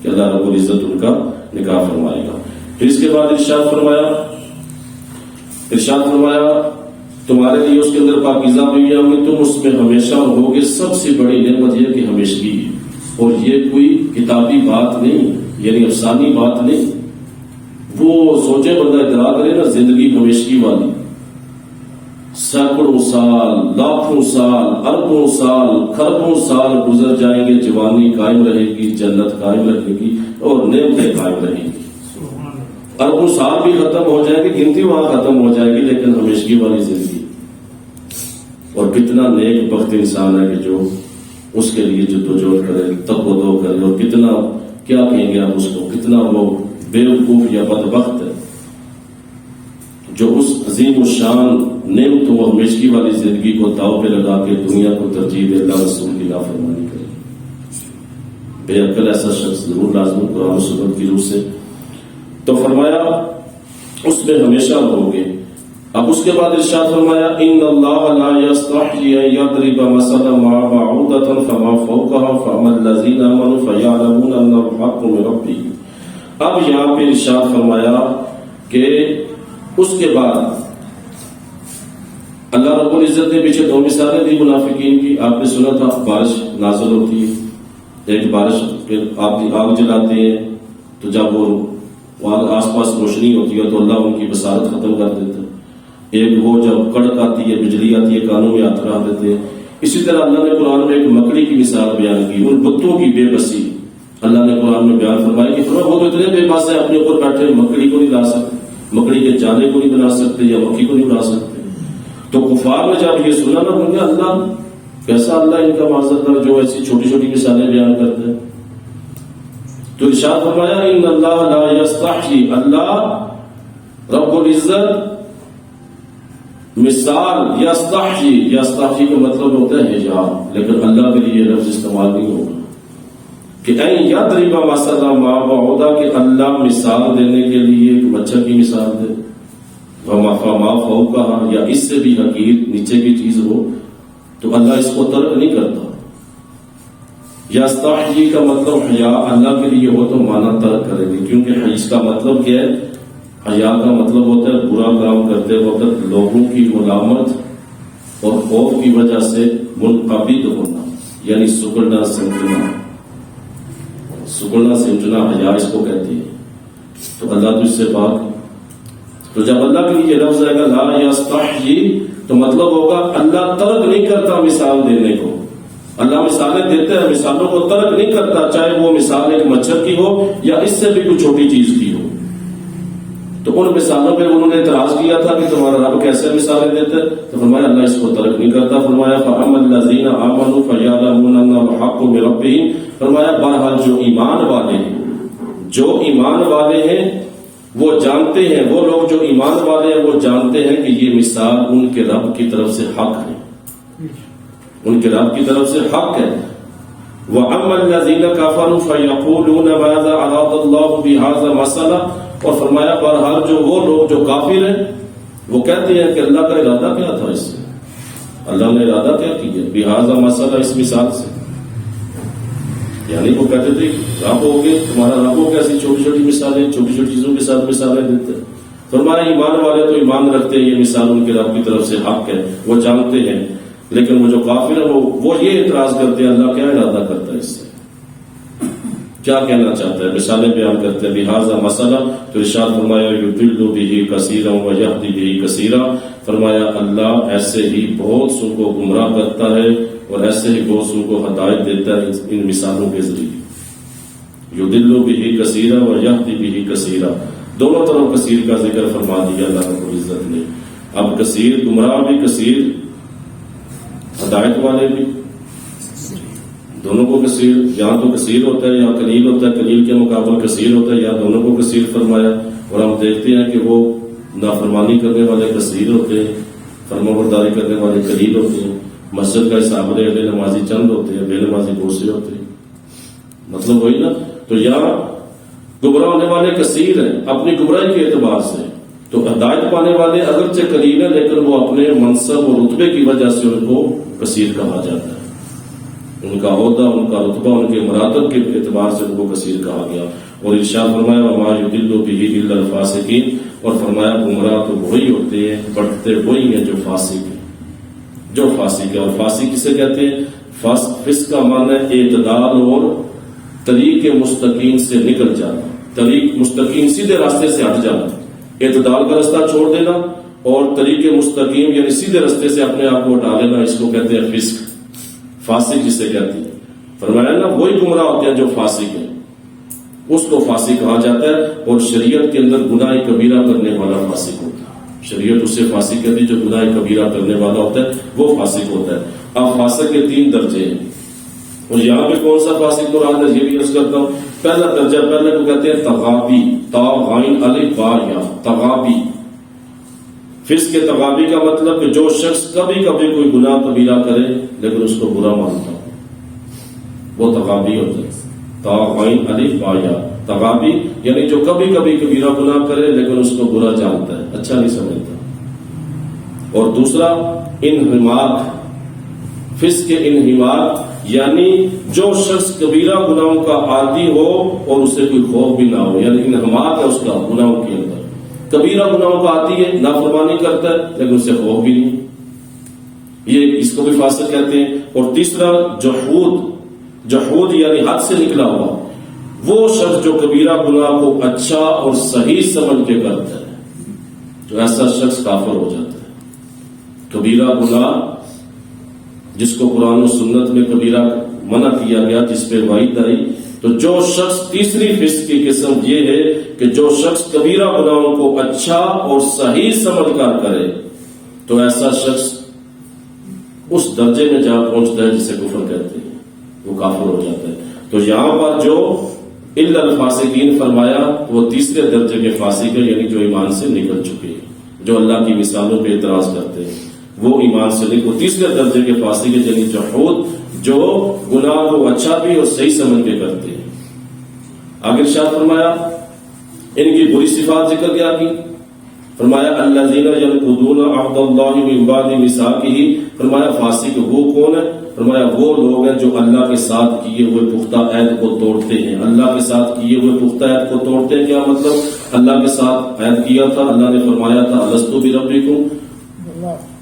کہ اللہ رب العزت ان کا نکاح فرمائے گا. پھر اس کے بعد ارشاد فرمایا تمہارے لیے اس کے اندر پاکیزہ بیویاں ہوں گی، تم اس میں ہمیشہ ہوگے. سب سے بڑی نعمت یہ کہ ہمیشگی ہے، اور یہ کوئی کتابی بات نہیں، یعنی افسانی بات نہیں. وہ سوچے بندہ ادراک کرے نا زندگی ہمیشگی والی، سینکڑوں سال، لاکھوں سال، اربوں سال، کھربوں سال گزر جائیں گے، جوانی قائم رہے گی، جنت قائم رہے گی اور نعمتیں قائم رہیں گی. اربوں سال بھی ختم ہو جائیں گے، گنتی وہاں ختم ہو جائے گی، لیکن ہمیشگی والی زندگی. اور کتنا نیک بخت انسان ہے کہ جو اس کے لیے جدوجہد کرے، تقویٰ کرے. اور کتنا کیا کہیں گے آپ اس کو، کتنا وہ بے وقوف یا بدبخت ہے جو اس عظیم الشان نعمتوں و ہمیشگی والی زندگی کو داؤ پہ لگا کے دنیا کو ترجیح دے، اللہ رسول کی نافرمانی کرے. بے عقل ایسا شخص ضرور لازمی قرآن و سنت کی روح سے. تو فرمایا اس میں ہمیشہ رہو گے. اب اس کے بعد ارشاد فرمایا ان اللہ لا یستحیی ان یضرب مثلا ما بعوضۃ فما فوقها فاما الذین آمنوا فیعلمون انہ الحق من ربہم. اب یہاں پہ ارشاد فرمایا کہ اس کے بعد اللہ رب العزت نے پیچھے دو مثالیں دی منافقین کی. آپ نے سنا تھا بارش نازل ہوتی ہے، ایک بارش کے آگ جلاتے ہیں تو جب وہ آس پاس روشنی ہوتی ہے تو اللہ ان کی بصارت ختم کر دیتا ہے. ایک وہ جب کڑک آتی ہے، بجلی آتی ہے، کانوں میں ہاتھ رکھ دیتے ہیں. اسی طرح اللہ نے قرآن میں ایک مکڑی کی مثال بیان کی، ان بتوں کی بے بسی اللہ نے قرآن میں بیان فرمایا کہ وہ تو اتنے بے بس ہیں، اپنے اوپر بیٹھے مکڑی کو نہیں لا سکتے، مکڑی کے جالے کو نہیں بنا سکتے یا مکھی کو نہیں اڑا سکتے. تو کفار نے جب یہ سنا نہ ہوں گے اللہ کیسا اللہ ان کا معذرت جو ایسی چھوٹی چھوٹی مثالیں بیان کرتے ہیں. تو ارشاد فرمایا ان اللہ لا یستحیی، اللہ رب العزت مثال یستحیی کا مطلب ہوتا ہے حجاب، لیکن اللہ کے لیے لفظ استعمال نہیں ہوگا کہ این یضرب مثلا ما بعوضۃ، کہ اللہ مثال دینے کے لیے ایک مچھر کی مثال دے، وما فوقها یا اس سے بھی حقیر نیچے کی چیز ہو تو اللہ اس کو ترک نہیں کرتا. یستحیی کا مطلب حیا اللہ کے لیے ہو تو مانا ترک کرے گی، کیونکہ اس کا مطلب کیا ہے، حیا کا مطلب ہوتا ہے برا کام کرتے وقت لوگوں کی ملامت اور خوف کی وجہ سے منقبض ہونا، یعنی سکڑنا سمجھنا حیا اس کو کہتے ہیں. تو اللہ تو اس سے پاک. تو جب اللہ کے لیے لفظ آئے گا لا یستحیی تو مطلب ہوگا اللہ ترک نہیں کرتا مثال دینے کو. اللہ مثالیں دیتا ہے، مثالوں کو ترک نہیں کرتا، چاہے وہ مثال ایک مچھر کی ہو یا اس سے بھی کوئی چھوٹی چیز کی ہو. تو ان مثالوں پہ انہوں نے اعتراض کیا تھا کہ تمہارا رب کیسے مثالیں دیتے، تو فرمایا اللہ اس کو ترک نہیں کرتا. فرمایا فَأَمَّا الَّذِينَ آمَنُوا فَيَعْلَمُونَ أَنَّهُ الْحَقُّ مِن رَّبِّهِمْ. فرمایا بہرحال جو ایمان والے ہیں وہ جانتے ہیں، وہ لوگ جو ایمان والے ہیں وہ جانتے ہیں کہ یہ مثال ان کے رب کی طرف سے حق ہے، ان کے رب کی طرف سے حق ہے. وَأَمَّا الَّذِينَ كَفَرُوا فَيَقُولُونَ مَاذَا أَرَادَ اللَّهُ بِهَذَا مَثَلًا. اور فرمایا بہرحال جو وہ لوگ جو کافر ہیں وہ کہتے ہیں کہ اللہ کا ارادہ کیا تھا اس سے، اللہ نے ارادہ کیا کیا بِهَذَا مَثَلًا، اس مثال سے. یعنی وہ کہتے تھے رب ہو گئے، تمہارا رب ہو گیا، ایسی چھوٹی چھوٹی مثالیں، چھوٹی چھوٹی چیزوں کے ساتھ مثالیں دیتے ہیں. فرمایا ایمان والے تو ایمان رکھتے ہیں، یہ مثال ان کے رب کی طرف سے حق ہے، وہ جانتے ہیں. لیکن وہ جو کافر ہیں وہ یہ اعتراض کرتے ہیں اللہ کیا ارادہ کرتا ہے اس سے، کیا کہنا چاہتا ہے، مثالیں بیان کرتے ہیں. بِهَذَا مَثَلًا. تو ارشاد فرمایا يُضِلُّ بِهِ كَثِيرًا وَيَهْدِي بِهِ كَثِيرًا. فرمایا اللہ ایسے ہی بہت سو کو گمراہ کرتا ہے اور ایسے ہی بہت سو کو ہدایت دیتا ہے ان مثالوں کے ذریعے. يُضِلُّ بِهِ كَثِيرًا وَيَهْدِي بِهِ كَثِيرًا. دونوں طرف کثیر کا ذکر فرما دیا اللہ رب العزت نے. اب کثیر گمراہ بھی، کثیر ہدایت والے بھی، دونوں کو کثیر. یہاں تو کثیر ہوتا ہے، یہاں قلیل ہوتا ہے، قلیل کے مقابل کثیر ہوتا ہے، یہاں دونوں کو کثیر فرمایا. اور ہم دیکھتے ہیں کہ وہ نافرمانی کرنے والے کثیر ہوتے ہیں، فرمانبرداری کرنے والے قلیل ہوتے ہیں. مسجد کا حساب لے اہل نمازی چند ہوتے ہیں، بے نمازی بہت سے ہوتے ہیں. مطلب وہی نا. تو یہاں گمراہ ہونے والے کثیر ہیں اپنی گمراہی کے اعتبار سے، تو ہدایت پانے والے اگرچہ قلیل ہیں لیکن وہ اپنے منصب اور رتبے کی وجہ سے ان کو کثیر کہا جاتا ہے. ان کا عہدہ، ان کا رتبہ، ان کے مراتب کے اعتبار سے ان کو کثیر کہا گیا. اور ارشاد فرمایا وَمَا يُضِلُّ بِهِ إِلَّا الْفَاسِقِينَ. اور فرمایا گمراہ تو وہی ہوتے ہیں، بڑھتے وہی ہیں جو فاسق ہیں، جو فاسق ہے. اور فاسق کسے کہتے ہیں؟ فسق کا معنی ہے اعتدال اور طریق مستقیم سے نکل جانا، طریق مستقیم سیدھے راستے سے ہٹ جانا، اعتدال کا راستہ چھوڑ دینا اور طریق مستقیم یعنی سیدھے رستے سے اپنے آپ کو ہٹا لینا، اس کو کہتے ہیں فسق، فاسق جسے کہتے ہیں۔ فرمایا نا وہی گمراہ ہوتے ہیں جو فاسق ہیں، اس کو فاسق کہا جاتا ہے۔ اور شریعت کے اندر گناہ کبیرہ کرنے والا فاسق ہوتا ہے، شریعت اسے فاسق کہتی ہے جو گناہ کبیرہ کرنے والا ہوتا ہے وہ فاسق ہوتا ہے۔ اب فاسق کے 3 درجے ہیں، اور یہاں پہ کون سا فاسق مراد ہے یہ بھی عرض کرتا ہوں۔ پہلا درجہ پہلے کو کہتے ہیں تغابی، تا غین الف با یا، تغابی۔ فسق کے تغابی کا مطلب کہ جو شخص کبھی کبھی کوئی گناہ کبیرہ کرے لیکن اس کو برا مانتا ہو، وہ تغابی ہوتا ہے۔ تا غین الف با یا، تغابی یعنی جو کبھی کبھی کبیرہ گناہ کرے لیکن اس کو برا جانتا ہے، اچھا نہیں سمجھتا۔ اور دوسرا انہماک، فسق کے انہماک یعنی جو شخص کبیرہ گناہوں کا عادی ہو اور اسے کوئی خوف بھی نہ ہو، یعنی انہماک ہے اس کا گناہوں کے اندر، کبیرہ گناہوں کا عادی ہے، نافرمانی کرتا ہے لیکن اسے خوف بھی نہیں، یہ اس کو بھی فاسق کہتے ہیں۔ اور تیسرا جحود، جحود یعنی حد سے نکلا ہوا، وہ شخص جو کبیرہ گناہ کو اچھا اور صحیح سمجھ کے کرتا ہے، تو ایسا شخص کافر ہو جاتا ہے۔ کبیرہ گناہ جس کو قرآن و سنت میں کبیرہ منع کیا گیا، جس پہ وعید آئی، تو جو شخص تیسری فسق کی قسم یہ ہے کہ جو شخص کبیرہ گناہوں کو اچھا اور صحیح سمجھ کر کرے تو ایسا شخص اس درجے میں جا پہنچتا ہے جسے کفر کہتے ہیں، وہ کافر ہو جاتا ہے۔ تو یہاں پر جو الا الفاسقین فرمایا وہ تیسرے درجے کے فاسق ہے، یعنی جو ایمان سے نکل چکے ہیں، جو اللہ کی مثالوں پہ اعتراض کرتے ہیں وہ ایمان سے نہیں، وہ تیسرے درجے کے فاسق ہے، یعنی جحود، جو گناہ کو اچھا بھی اور صحیح سمجھ کے کرتے ہیں۔ آگے ارشاد فرمایا ان کی بری صفات ذکر کیا کی، فرمایا الذین ینقضون عہد اللہ من بعد میثاقہ، فرمایا فاسق وہ کون ہے؟ فرمایا وہ لوگ ہیں جو اللہ کے ساتھ کیے ہوئے پختہ عہد کو توڑتے ہیں، اللہ کے ساتھ کیے ہوئے پختہ عہد کو توڑتے ہیں۔ کیا مطلب؟ اللہ کے ساتھ عہد کیا تھا، اللہ نے فرمایا تھا الست بربکم،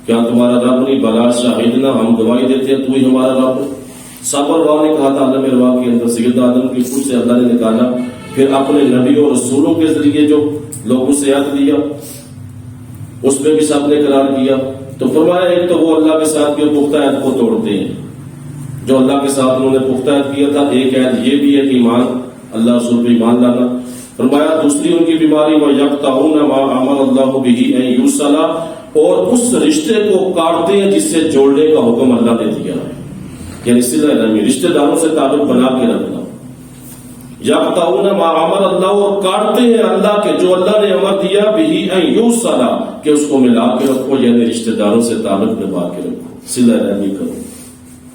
کیا تمہارا رب نہیں؟ بلا شاہدنا، ہم گواہی دیتے ہیں تو ہی ہمارا رب۔ صبر نے کہا تھا عالم ارواح کے اندر سید آدم کی خود سے اللہ نے نکالا، پھر اپنے نبیوں اور رسولوں کے ذریعے جو لوگوں سے عہد دیا اس میں بھی سب نے قرار کیا۔ تو فرمایا ایک تو وہ اللہ کے ساتھ کے پختہ عہد کو توڑتے ہیں، جو اللہ کے ساتھ انہوں نے پختہ عہد کیا تھا۔ ایک عہد یہ بھی ہے کہ ایمان، اللہ رسول پہ ایمان لانا۔ فرمایا دوسری ان کی بیماری وَيَقْطَعُونَ مَا أَمَرَ اللَّهُ بِهِ أَن يُوصَلَ، اور اس رشتے کو کاٹتے ہیں جس سے جوڑنے کا حکم اللہ نے دیا ہے، یعنی صلہ رحمی، رشتہ داروں سے تعلق بنا کے رکھنا۔ یقطعون ما امر اللہ، اور کاٹتے ہیں اللہ کے جو اللہ نے امر دیا بہ ان یوصل، کہ اس کو ملا کے رکھو، یعنی رشتہ داروں سے تعلق نبھا کے رکھو، صلہ رحمی کرو۔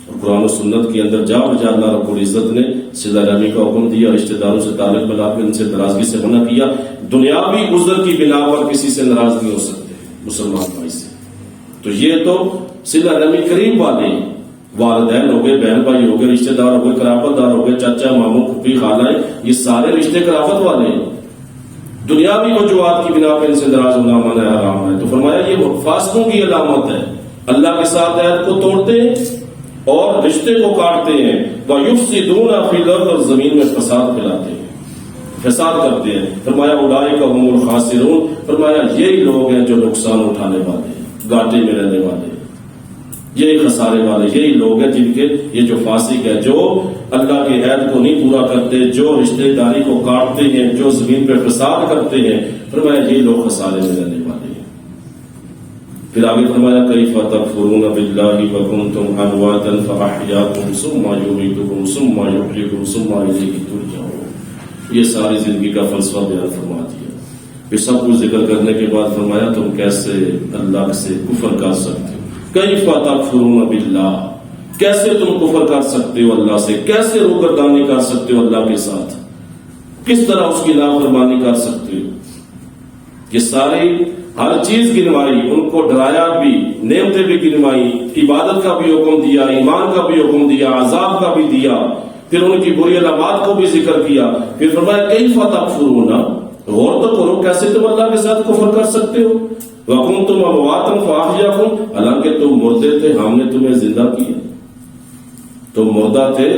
اور قرآن و سنت کے اندر جا بجا اللہ رب العزت نے صلہ رحمی کا حکم دیا، رشتہ داروں سے تعلق بنا کے ان سے ناراضگی سے منع کیا۔ دنیاوی عذر کی بنا پر کسی سے ناراض نہیں ہو سکتے مسلمان بھائی سے۔ تو یہ تو صلہ رحمی قریب والے، والدین ہو گئے، بہن بھائی ہو گئے، رشتہ دار ہو گئے، قرابت دار ہو گئے، چاچا ماموں پھوپھی خالہ، یہ سارے رشتے قرابت والے ہیں۔ دنیاوی وجوہات کی بنا پہ ان سے ناراض ہونا منع ہے، حرام ہے۔ تو فرمایا یہ فاسقوں کی علامت ہے، اللہ کے ساتھ عہد کو توڑتے ہیں اور رشتے کو کاٹتے ہیں، وَيُفْسِدُونَ فِي الْأَرْضِ، اور زمین میں فساد پھیلاتے ہیں، فساد کرتے ہیں۔ فرمایا اولئک هم الخاسرون، فرمایا یہی لوگ ہیں جو نقصان اٹھانے والے ہیں، گھاٹے میں رہنے والے ہیں، یہی خسارے والے، یہی لوگ ہیں جن کے یہ جو فاسق ہے، جو اللہ کے عہد کو نہیں پورا کرتے، جو رشتہ داری کو کاٹتے ہیں، جو زمین پہ فساد کرتے ہیں، فرمایا یہی لوگ خسارے میں رہنے والے ہیں۔ پھر آگے فرمایا کیف تکفرون باللہ وکنتم امواتا فاحیاکم ثم یمیتکم ثم یحییکم ثم الیہ ترجعون۔ یہ ساری زندگی کا فلسفہ بیان فرما دیا۔ پھر سب کچھ ذکر کرنے کے بعد فرمایا تم کیسے اللہ سے کفر کر سکتے ہو، کیف تکفرون باللہ، کیسے تم کفر کر سکتے ہو اللہ سے، کیسے روگردانی کر سکتے ہو اللہ کے ساتھ، کس طرح اس کی نافرمانی کر سکتے ہو۔ یہ ساری ہر چیز گنوائی، ان کو ڈرایا بھی، نعمتیں بھی گنوائی، عبادت کا بھی حکم دیا، ایمان کا بھی حکم دیا، عذاب کا بھی دیا، پھر ان کی بری علامات کو بھی ذکر کیا۔ پھر فرمایا کیف تکفرون، غور تو کرو کیسے تم اللہ کے ساتھ کفر کر سکتے ہو۔ وَكُنْتُمْ أَمْوَاتًا فَأَحْيَاكُمْ، حالانکہ تم مردے تھے ہم نے تمہیں زندہ کیا، تم مردہ تھے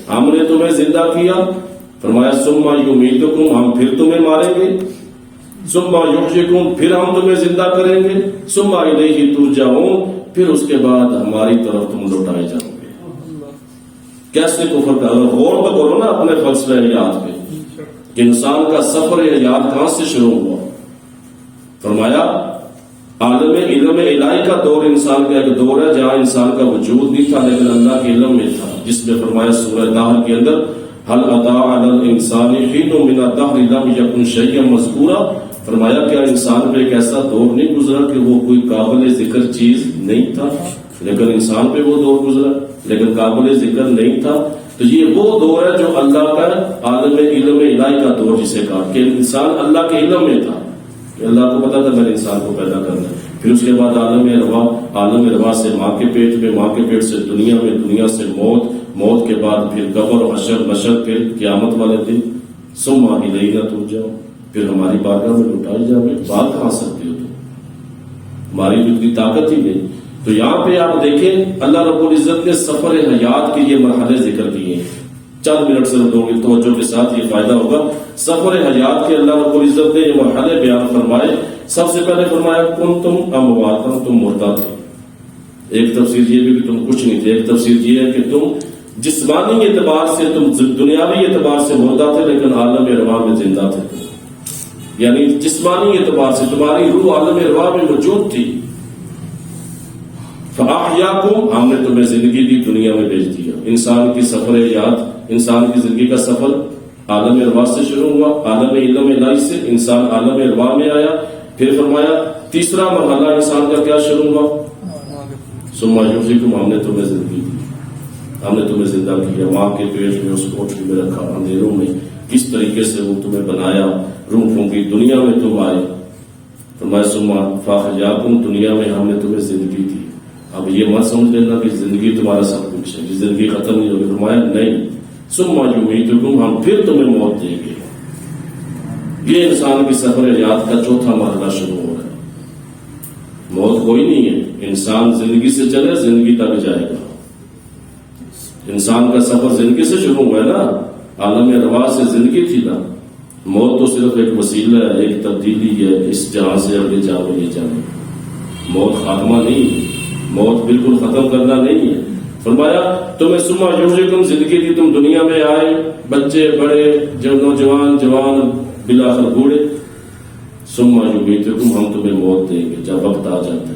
ہم نے تمہیں زندہ کیا۔ فرمایا ثُمَّ يُمِيتُكُمْ، ہم پھر تمہیں ماریں گے، ثم یحییکم، پھر ہم تمہیں زندہ کریں گے، ثم الیہ ترجعون، پھر اس کے بعد ہماری طرف تم لوٹائے جاؤ گے۔ کیسے کفر کا؟ غور تو کرو نا اپنے فلسفہ حیات پہ کہ انسان کا سفر حیات کہاں سے شروع ہوا۔ فرمایا عالم علم الہی کا دور انسان کا ایک دور ہے جہاں انسان کا وجود نہیں تھا لیکن اللہ کے علم میں تھا، جس میں فرمایا سورہ نحل کے اندر هل اتى على الانسان حين من الدهر لم يكن شيئا مذكورا، فرمایا کیا انسان پہ ایک ایسا دور نہیں گزرا کہ وہ کوئی قابل ذکر چیز نہیں تھا، لیکن انسان پہ وہ دور گزرا لیکن قابل ذکر نہیں تھا۔ تو یہ وہ دور ہے جو اللہ کا عالم علم الہی کا دور جسے کہا کہ انسان اللہ کے علم میں تھا، کہ اللہ کو پتا تھا میں نے انسان کو پیدا کرنا ہے۔ پھر اس کے بعد عالم ارواح سے ماں کے پیٹ میں، ماں کے پیٹ سے دنیا میں، دنیا سے موت، موت کے بعد پھر قبر و حشر نشر، پھر قیامت والے دن، ثم الیہ ترجعون، پھر ہماری بارگاہ میں لوٹائی جاؤ گے۔ بات کہاں سکتے ہو تم؟ ہماری تو اتنی طاقت ہی نہیں۔ تو یہاں پہ آپ دیکھیں اللہ رب العزت نے سفر حیات کے یہ مرحلے ذکر کیے ہیں، چند منٹ سے دو گے توجہ کے ساتھ یہ فائدہ ہوگا۔ سفر حیات کے اللہ رب العزت نے یہ مرحلے بیان فرمائے۔ سب سے پہلے فرمایا کنتم امواتا، تم مردہ تھے۔ ایک تفسیر یہ بھی کہ تم کچھ نہیں تھے، ایک تفسیر یہ ہے کہ تم جسمانی اعتبار سے، تم دنیاوی اعتبار سے مردہ تھے لیکن عالم ارواح میں زندہ تھے، یعنی جسمانی اعتبار سے تمہاری روح عالم ارواح میں موجود تھی۔ فاحیاکم، ہم نے تمہیں زندگی دی، دنیا میں بھیج دیا۔ انسان کی سفر حیات، انسان کی زندگی کا سفر عالم ارواح سے شروع ہوا، عالم علم الہی سے انسان عالم ارواح میں آیا۔ پھر فرمایا تیسرا مرحلہ انسان کا کیا شروع ہوا؟ ثم یحییکم، ہم نے تمہیں زندگی دی، ہم نے تمہیں زندہ کیا، ماں کے پیٹ میں اس کوٹری میں رکھا، اندھیروں میں کس طریقے سے وہ تمہیں بنایا، روح پھونکی، دنیا میں تم آئے۔ فرمایا ثم فاحیاکم، دنیا میں ہم نے تمہیں زندگی دی۔ اب یہ مت سمجھ لینا کہ زندگی تمہارا سب کچھ ہے، زندگی ختم نہیں ہوگی۔ فرمایا نہیں، ثم یمیتکم، ہم پھر تمہیں موت دیں گے۔ یہ انسان کی سفر حیات کا چوتھا مرحلہ شروع ہو رہا ہے۔ موت کوئی نہیں ہے، انسان زندگی سے چلے زندگی تک جائے گا۔ انسان کا سفر زندگی سے شروع ہوا ہے نا، عالم ارواح سے زندگی تھی نا۔ موت تو صرف ایک وسیلہ ہے، ایک تبدیلی ہے، اس جہاں سے اگلے جہاں میں لے جانے۔ موت خاتمہ نہیں ہے، موت بالکل ختم کرنا نہیں ہے۔ فرمایا تمہیں ثم یحییکم، زندگی دی، تم دنیا میں آئے، بچے بڑے، جو نوجوان جوان بلاخر بوڑھے۔ ثم یمیتکم، ہم تمہیں موت دیں گے جب وقت آ جاتا ہے۔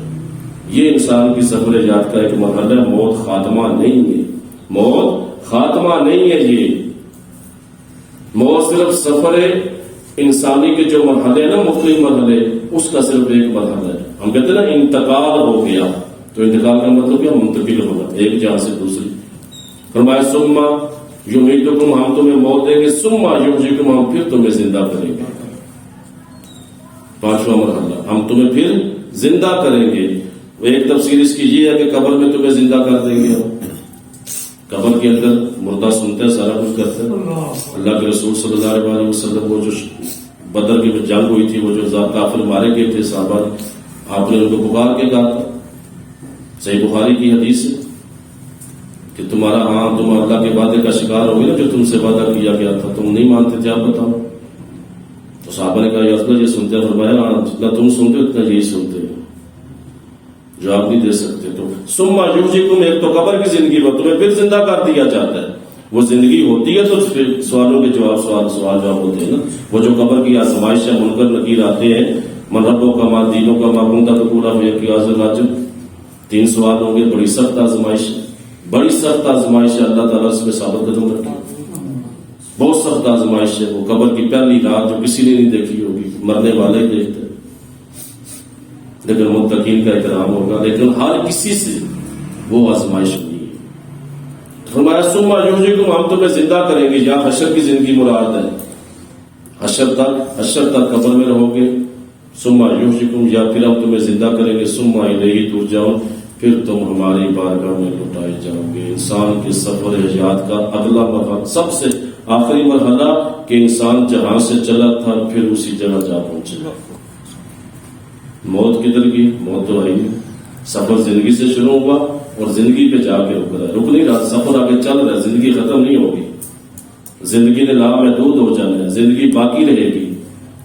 یہ انسان کی سفر حیات کا ایک مرحلہ ہے، موت خاتمہ نہیں ہے، موت خاتمہ نہیں ہے۔ یہ موت صرف سفر انسانی کے جو مرحلے ہیں نا، مختلف مرحلے، اس کا صرف ایک مرحلہ ہے۔ ہم کہتے ہیں نا انتقال ہو گیا، تو انتقال کا مطلب کیا؟ منتقل ہوگا ایک جہاں سے دوسری۔ فرمایا ثم یمیتکم، ہم تمہیں موت دیں گے، ثم یحییکم، ہم پھر تمہیں زندہ کریں گے۔ پانچواں مرحلہ، ہم تمہیں پھر زندہ کریں گے۔ ایک تفسیر اس کی یہ ہے کہ قبر میں تمہیں زندہ کر دیں گے۔ قبر کے اندر مردہ سنتے ہیں، سارا کچھ کرتے ہیں۔ اللہ کے رسول صلی اللہ علیہ وسلم، وہ جو بدر کی جنگ ہوئی تھی، وہ جو کافر مارے گئے تھے صحابہ، آپ نے ان کو پکار کے کہا تھا، صحیح بخاری کی حدیث ہے کہ تم اللہ کے وعدے کا شکار ہو گئے نا، جو تم سے وعدہ کیا گیا تھا، تم نہیں مانتے تھے، آپ بتاؤ۔ تو صحابہ نے کہا یا رسول اللہ، یہ سنتے ہیں۔ فرمایا جتنا تم سنتے ہو اتنا یہی سنتے ہیں، جواب نہیں دے سکتے۔ تو ثم یحییکم، ایک تو قبر کی زندگی میں تمہیں پھر زندہ کر دیا جاتا ہے۔ وہ زندگی ہوتی ہے تو پھر سوالوں کے جواب، سوال جواب ہوتے ہیں نا۔ وہ جو قبر کی آزمائش ہے، منکر نکیر آتے ہیں، من ربوں کا، ما دینوں کا، ما کنتا تو پورا ہو کہ آزم، 3 سوال ہوں گے۔ بڑی سخت آزمائش ہے، بڑی سخت آزمائش ہے، اللہ تعالیٰ اس میں ثابت قدم رکھے۔ بہت سخت آزمائش ہے وہ قبر کی پہلی رات، جو کسی نے نہیں دیکھی ہوگی، مرنے والے ہی دیکھتے ہیں، لیکن متقین کا اکرام ہوگا، لیکن ہر کسی سے وہ آزمائش نہیں ہے۔ فرمایا ثم یحییکم، ہم تمہیں زندہ کریں گے۔ یہاں حشر کی زندگی مراد ہے، حشر تک قبر میں رہو گے۔ ثم یحییکم، یا پھر ہم تمہیں زندہ کریں گے۔ ثم الیہ ترجعون، پھر تم ہماری بارگاہ میں لوٹائے جاؤ گے۔ انسان کے سفر حیات کا اگلا مرحلہ، سب سے آخری مرحلہ، کہ انسان جہاں سے چلا تھا پھر اسی جگہ جا پہنچے۔ موت کدھر گئی؟ موت تو آئی نہیں۔ سفر زندگی سے شروع ہوا اور زندگی پہ جا کے رک رہا ہے، رک نہیں رہا، سفر آگے چل رہا ہے، زندگی ختم نہیں ہوگی۔ زندگی نے لامحدود ہو جانا ہے، زندگی باقی رہے گی،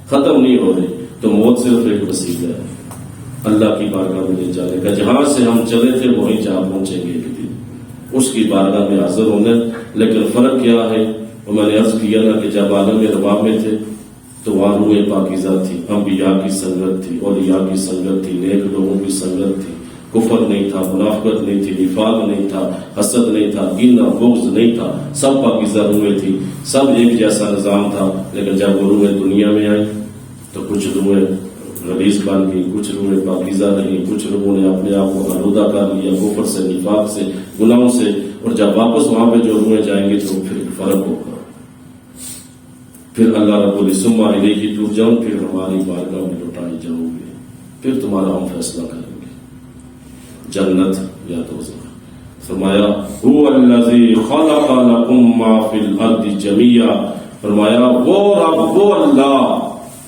ختم نہیں ہو رہی۔ تو موت صرف ایک وسیلہ ہے اللہ کی بارگاہ میں لے جانے کا. جہاں سے ہم چلے تھے وہیں جا پہنچیں گے ایک دن اس کی بارگاہ میں حاضر ہونا. لیکن فرق کیا ہے؟ اور میں نے عرض کیا نا کہ جب عالم ارواح میں تھے تو وہاں روح پاکیزہ تھی، انبیاء کی سنگت تھی، اولیاء کی سنگت تھی، نیک لوگوں کی سنگت تھی. کفر نہیں تھا، منافقت نہیں تھی، نفاق نہیں تھا، حسد نہیں تھا، کینہ بغض نہیں تھا. سب پاکیزہ روحیں تھی، سب ایک جیسا نظام تھا. لیکن جب وہ روحیں دنیا میں آئی تو کچھ روحیں غلیظ بن گئی، کچھ روحیں پاکیزہ رہی، کچھ لوگوں نے اپنے آپ کو آلودہ کر لیا کفر سے، نفاق سے، گناہوں سے. اور جب واپس وہاں پہ جو روحیں جائیں گے تو پھر فرق ہوگا. پھر اللہ رب العزت الیہ ترجعون، پھر ہماری بارگاہ میں لوٹائی جاؤ گے. پھر تمہارا ہم فیصلہ کریں گے جنت یا دوزخ. فرمایا هو الذی خلق لکم ما فی الارض جمیعا، فرمایا وہ رب، وہ اللہ،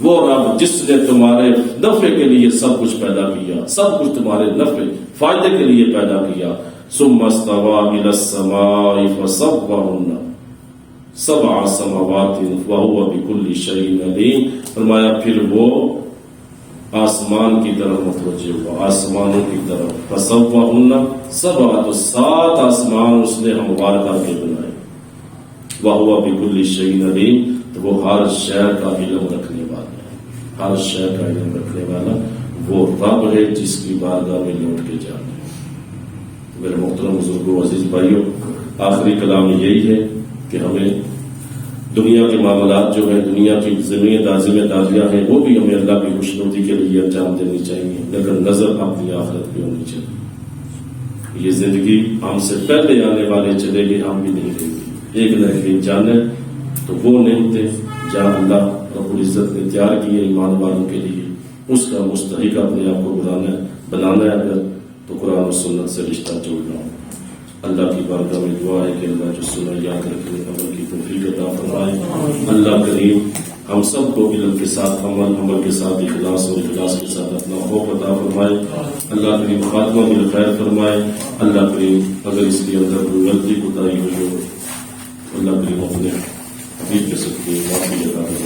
وہ رب جس نے تمہارے نفع کے لیے سب کچھ پیدا کیا، سب کچھ تمہارے نفع فائدے کے لیے پیدا کیا. ثم استوى الى السماء فسواهن سبع سماوات وهو بكل شيء عليم. فرمایا پھر وہ آسمان کی طرف متوجہ ہوا، آسمانوں کی طرف. فسواهن سبع، تو 7 آسمان اس نے ہموار کر کے بنائے. وهو بكل شيء عليم، تو وہ ہر شے کا علم رکھنے والا ہے، ہر شے کا علم رکھنے والا وہ رب ہے جس کی بارگاہ میں لوٹ کے جانا ہے. میرے محترم بزرگوں، عزیز بھائیوں، آخری کلام یہی ہے کہ ہمیں دنیا کے معاملات جو ہیں، دنیا کی ذمہ داریاں ہیں، وہ بھی ہمیں اللہ کی خوشنودی کے لیے انجام دینی چاہیے، لیکن نظر اپنی آخرت پہ ہونی چاہیے. یہ زندگی ہم سے پہلے آنے والے چلے گی، ہم بھی نہیں رہیں گے. ایک نہ ایک دن جانے تو وہ نعمتیں جہاں اللہ رب العزت نے تیار کی ہے ایمان والوں کے لیے، اس کا مستحق اپنے آپ کو بنانا ہے. اگر تو قرآن و سنت سے رشتہ جوڑنا. اللہ کی بارگاہ میں دعا ہے کہ اللہ جو سنا یاد رکھنے عمل کی توفیق عطا فرمائے. اللہ کریم ہم سب کو علم کے ساتھ عمل کے ساتھ اخلاص اور اخلاص کے ساتھ اپنا خوف عطا فرمائے. اللہ کریم خاتمہ بالخیر فرمائے. اللہ کریم اگر اس کے اندر کوئی غلطی کوتاہی ہوئی ہو، اللہ کریم اپنے حبیب کے صدقے معافی عطا فرمائے.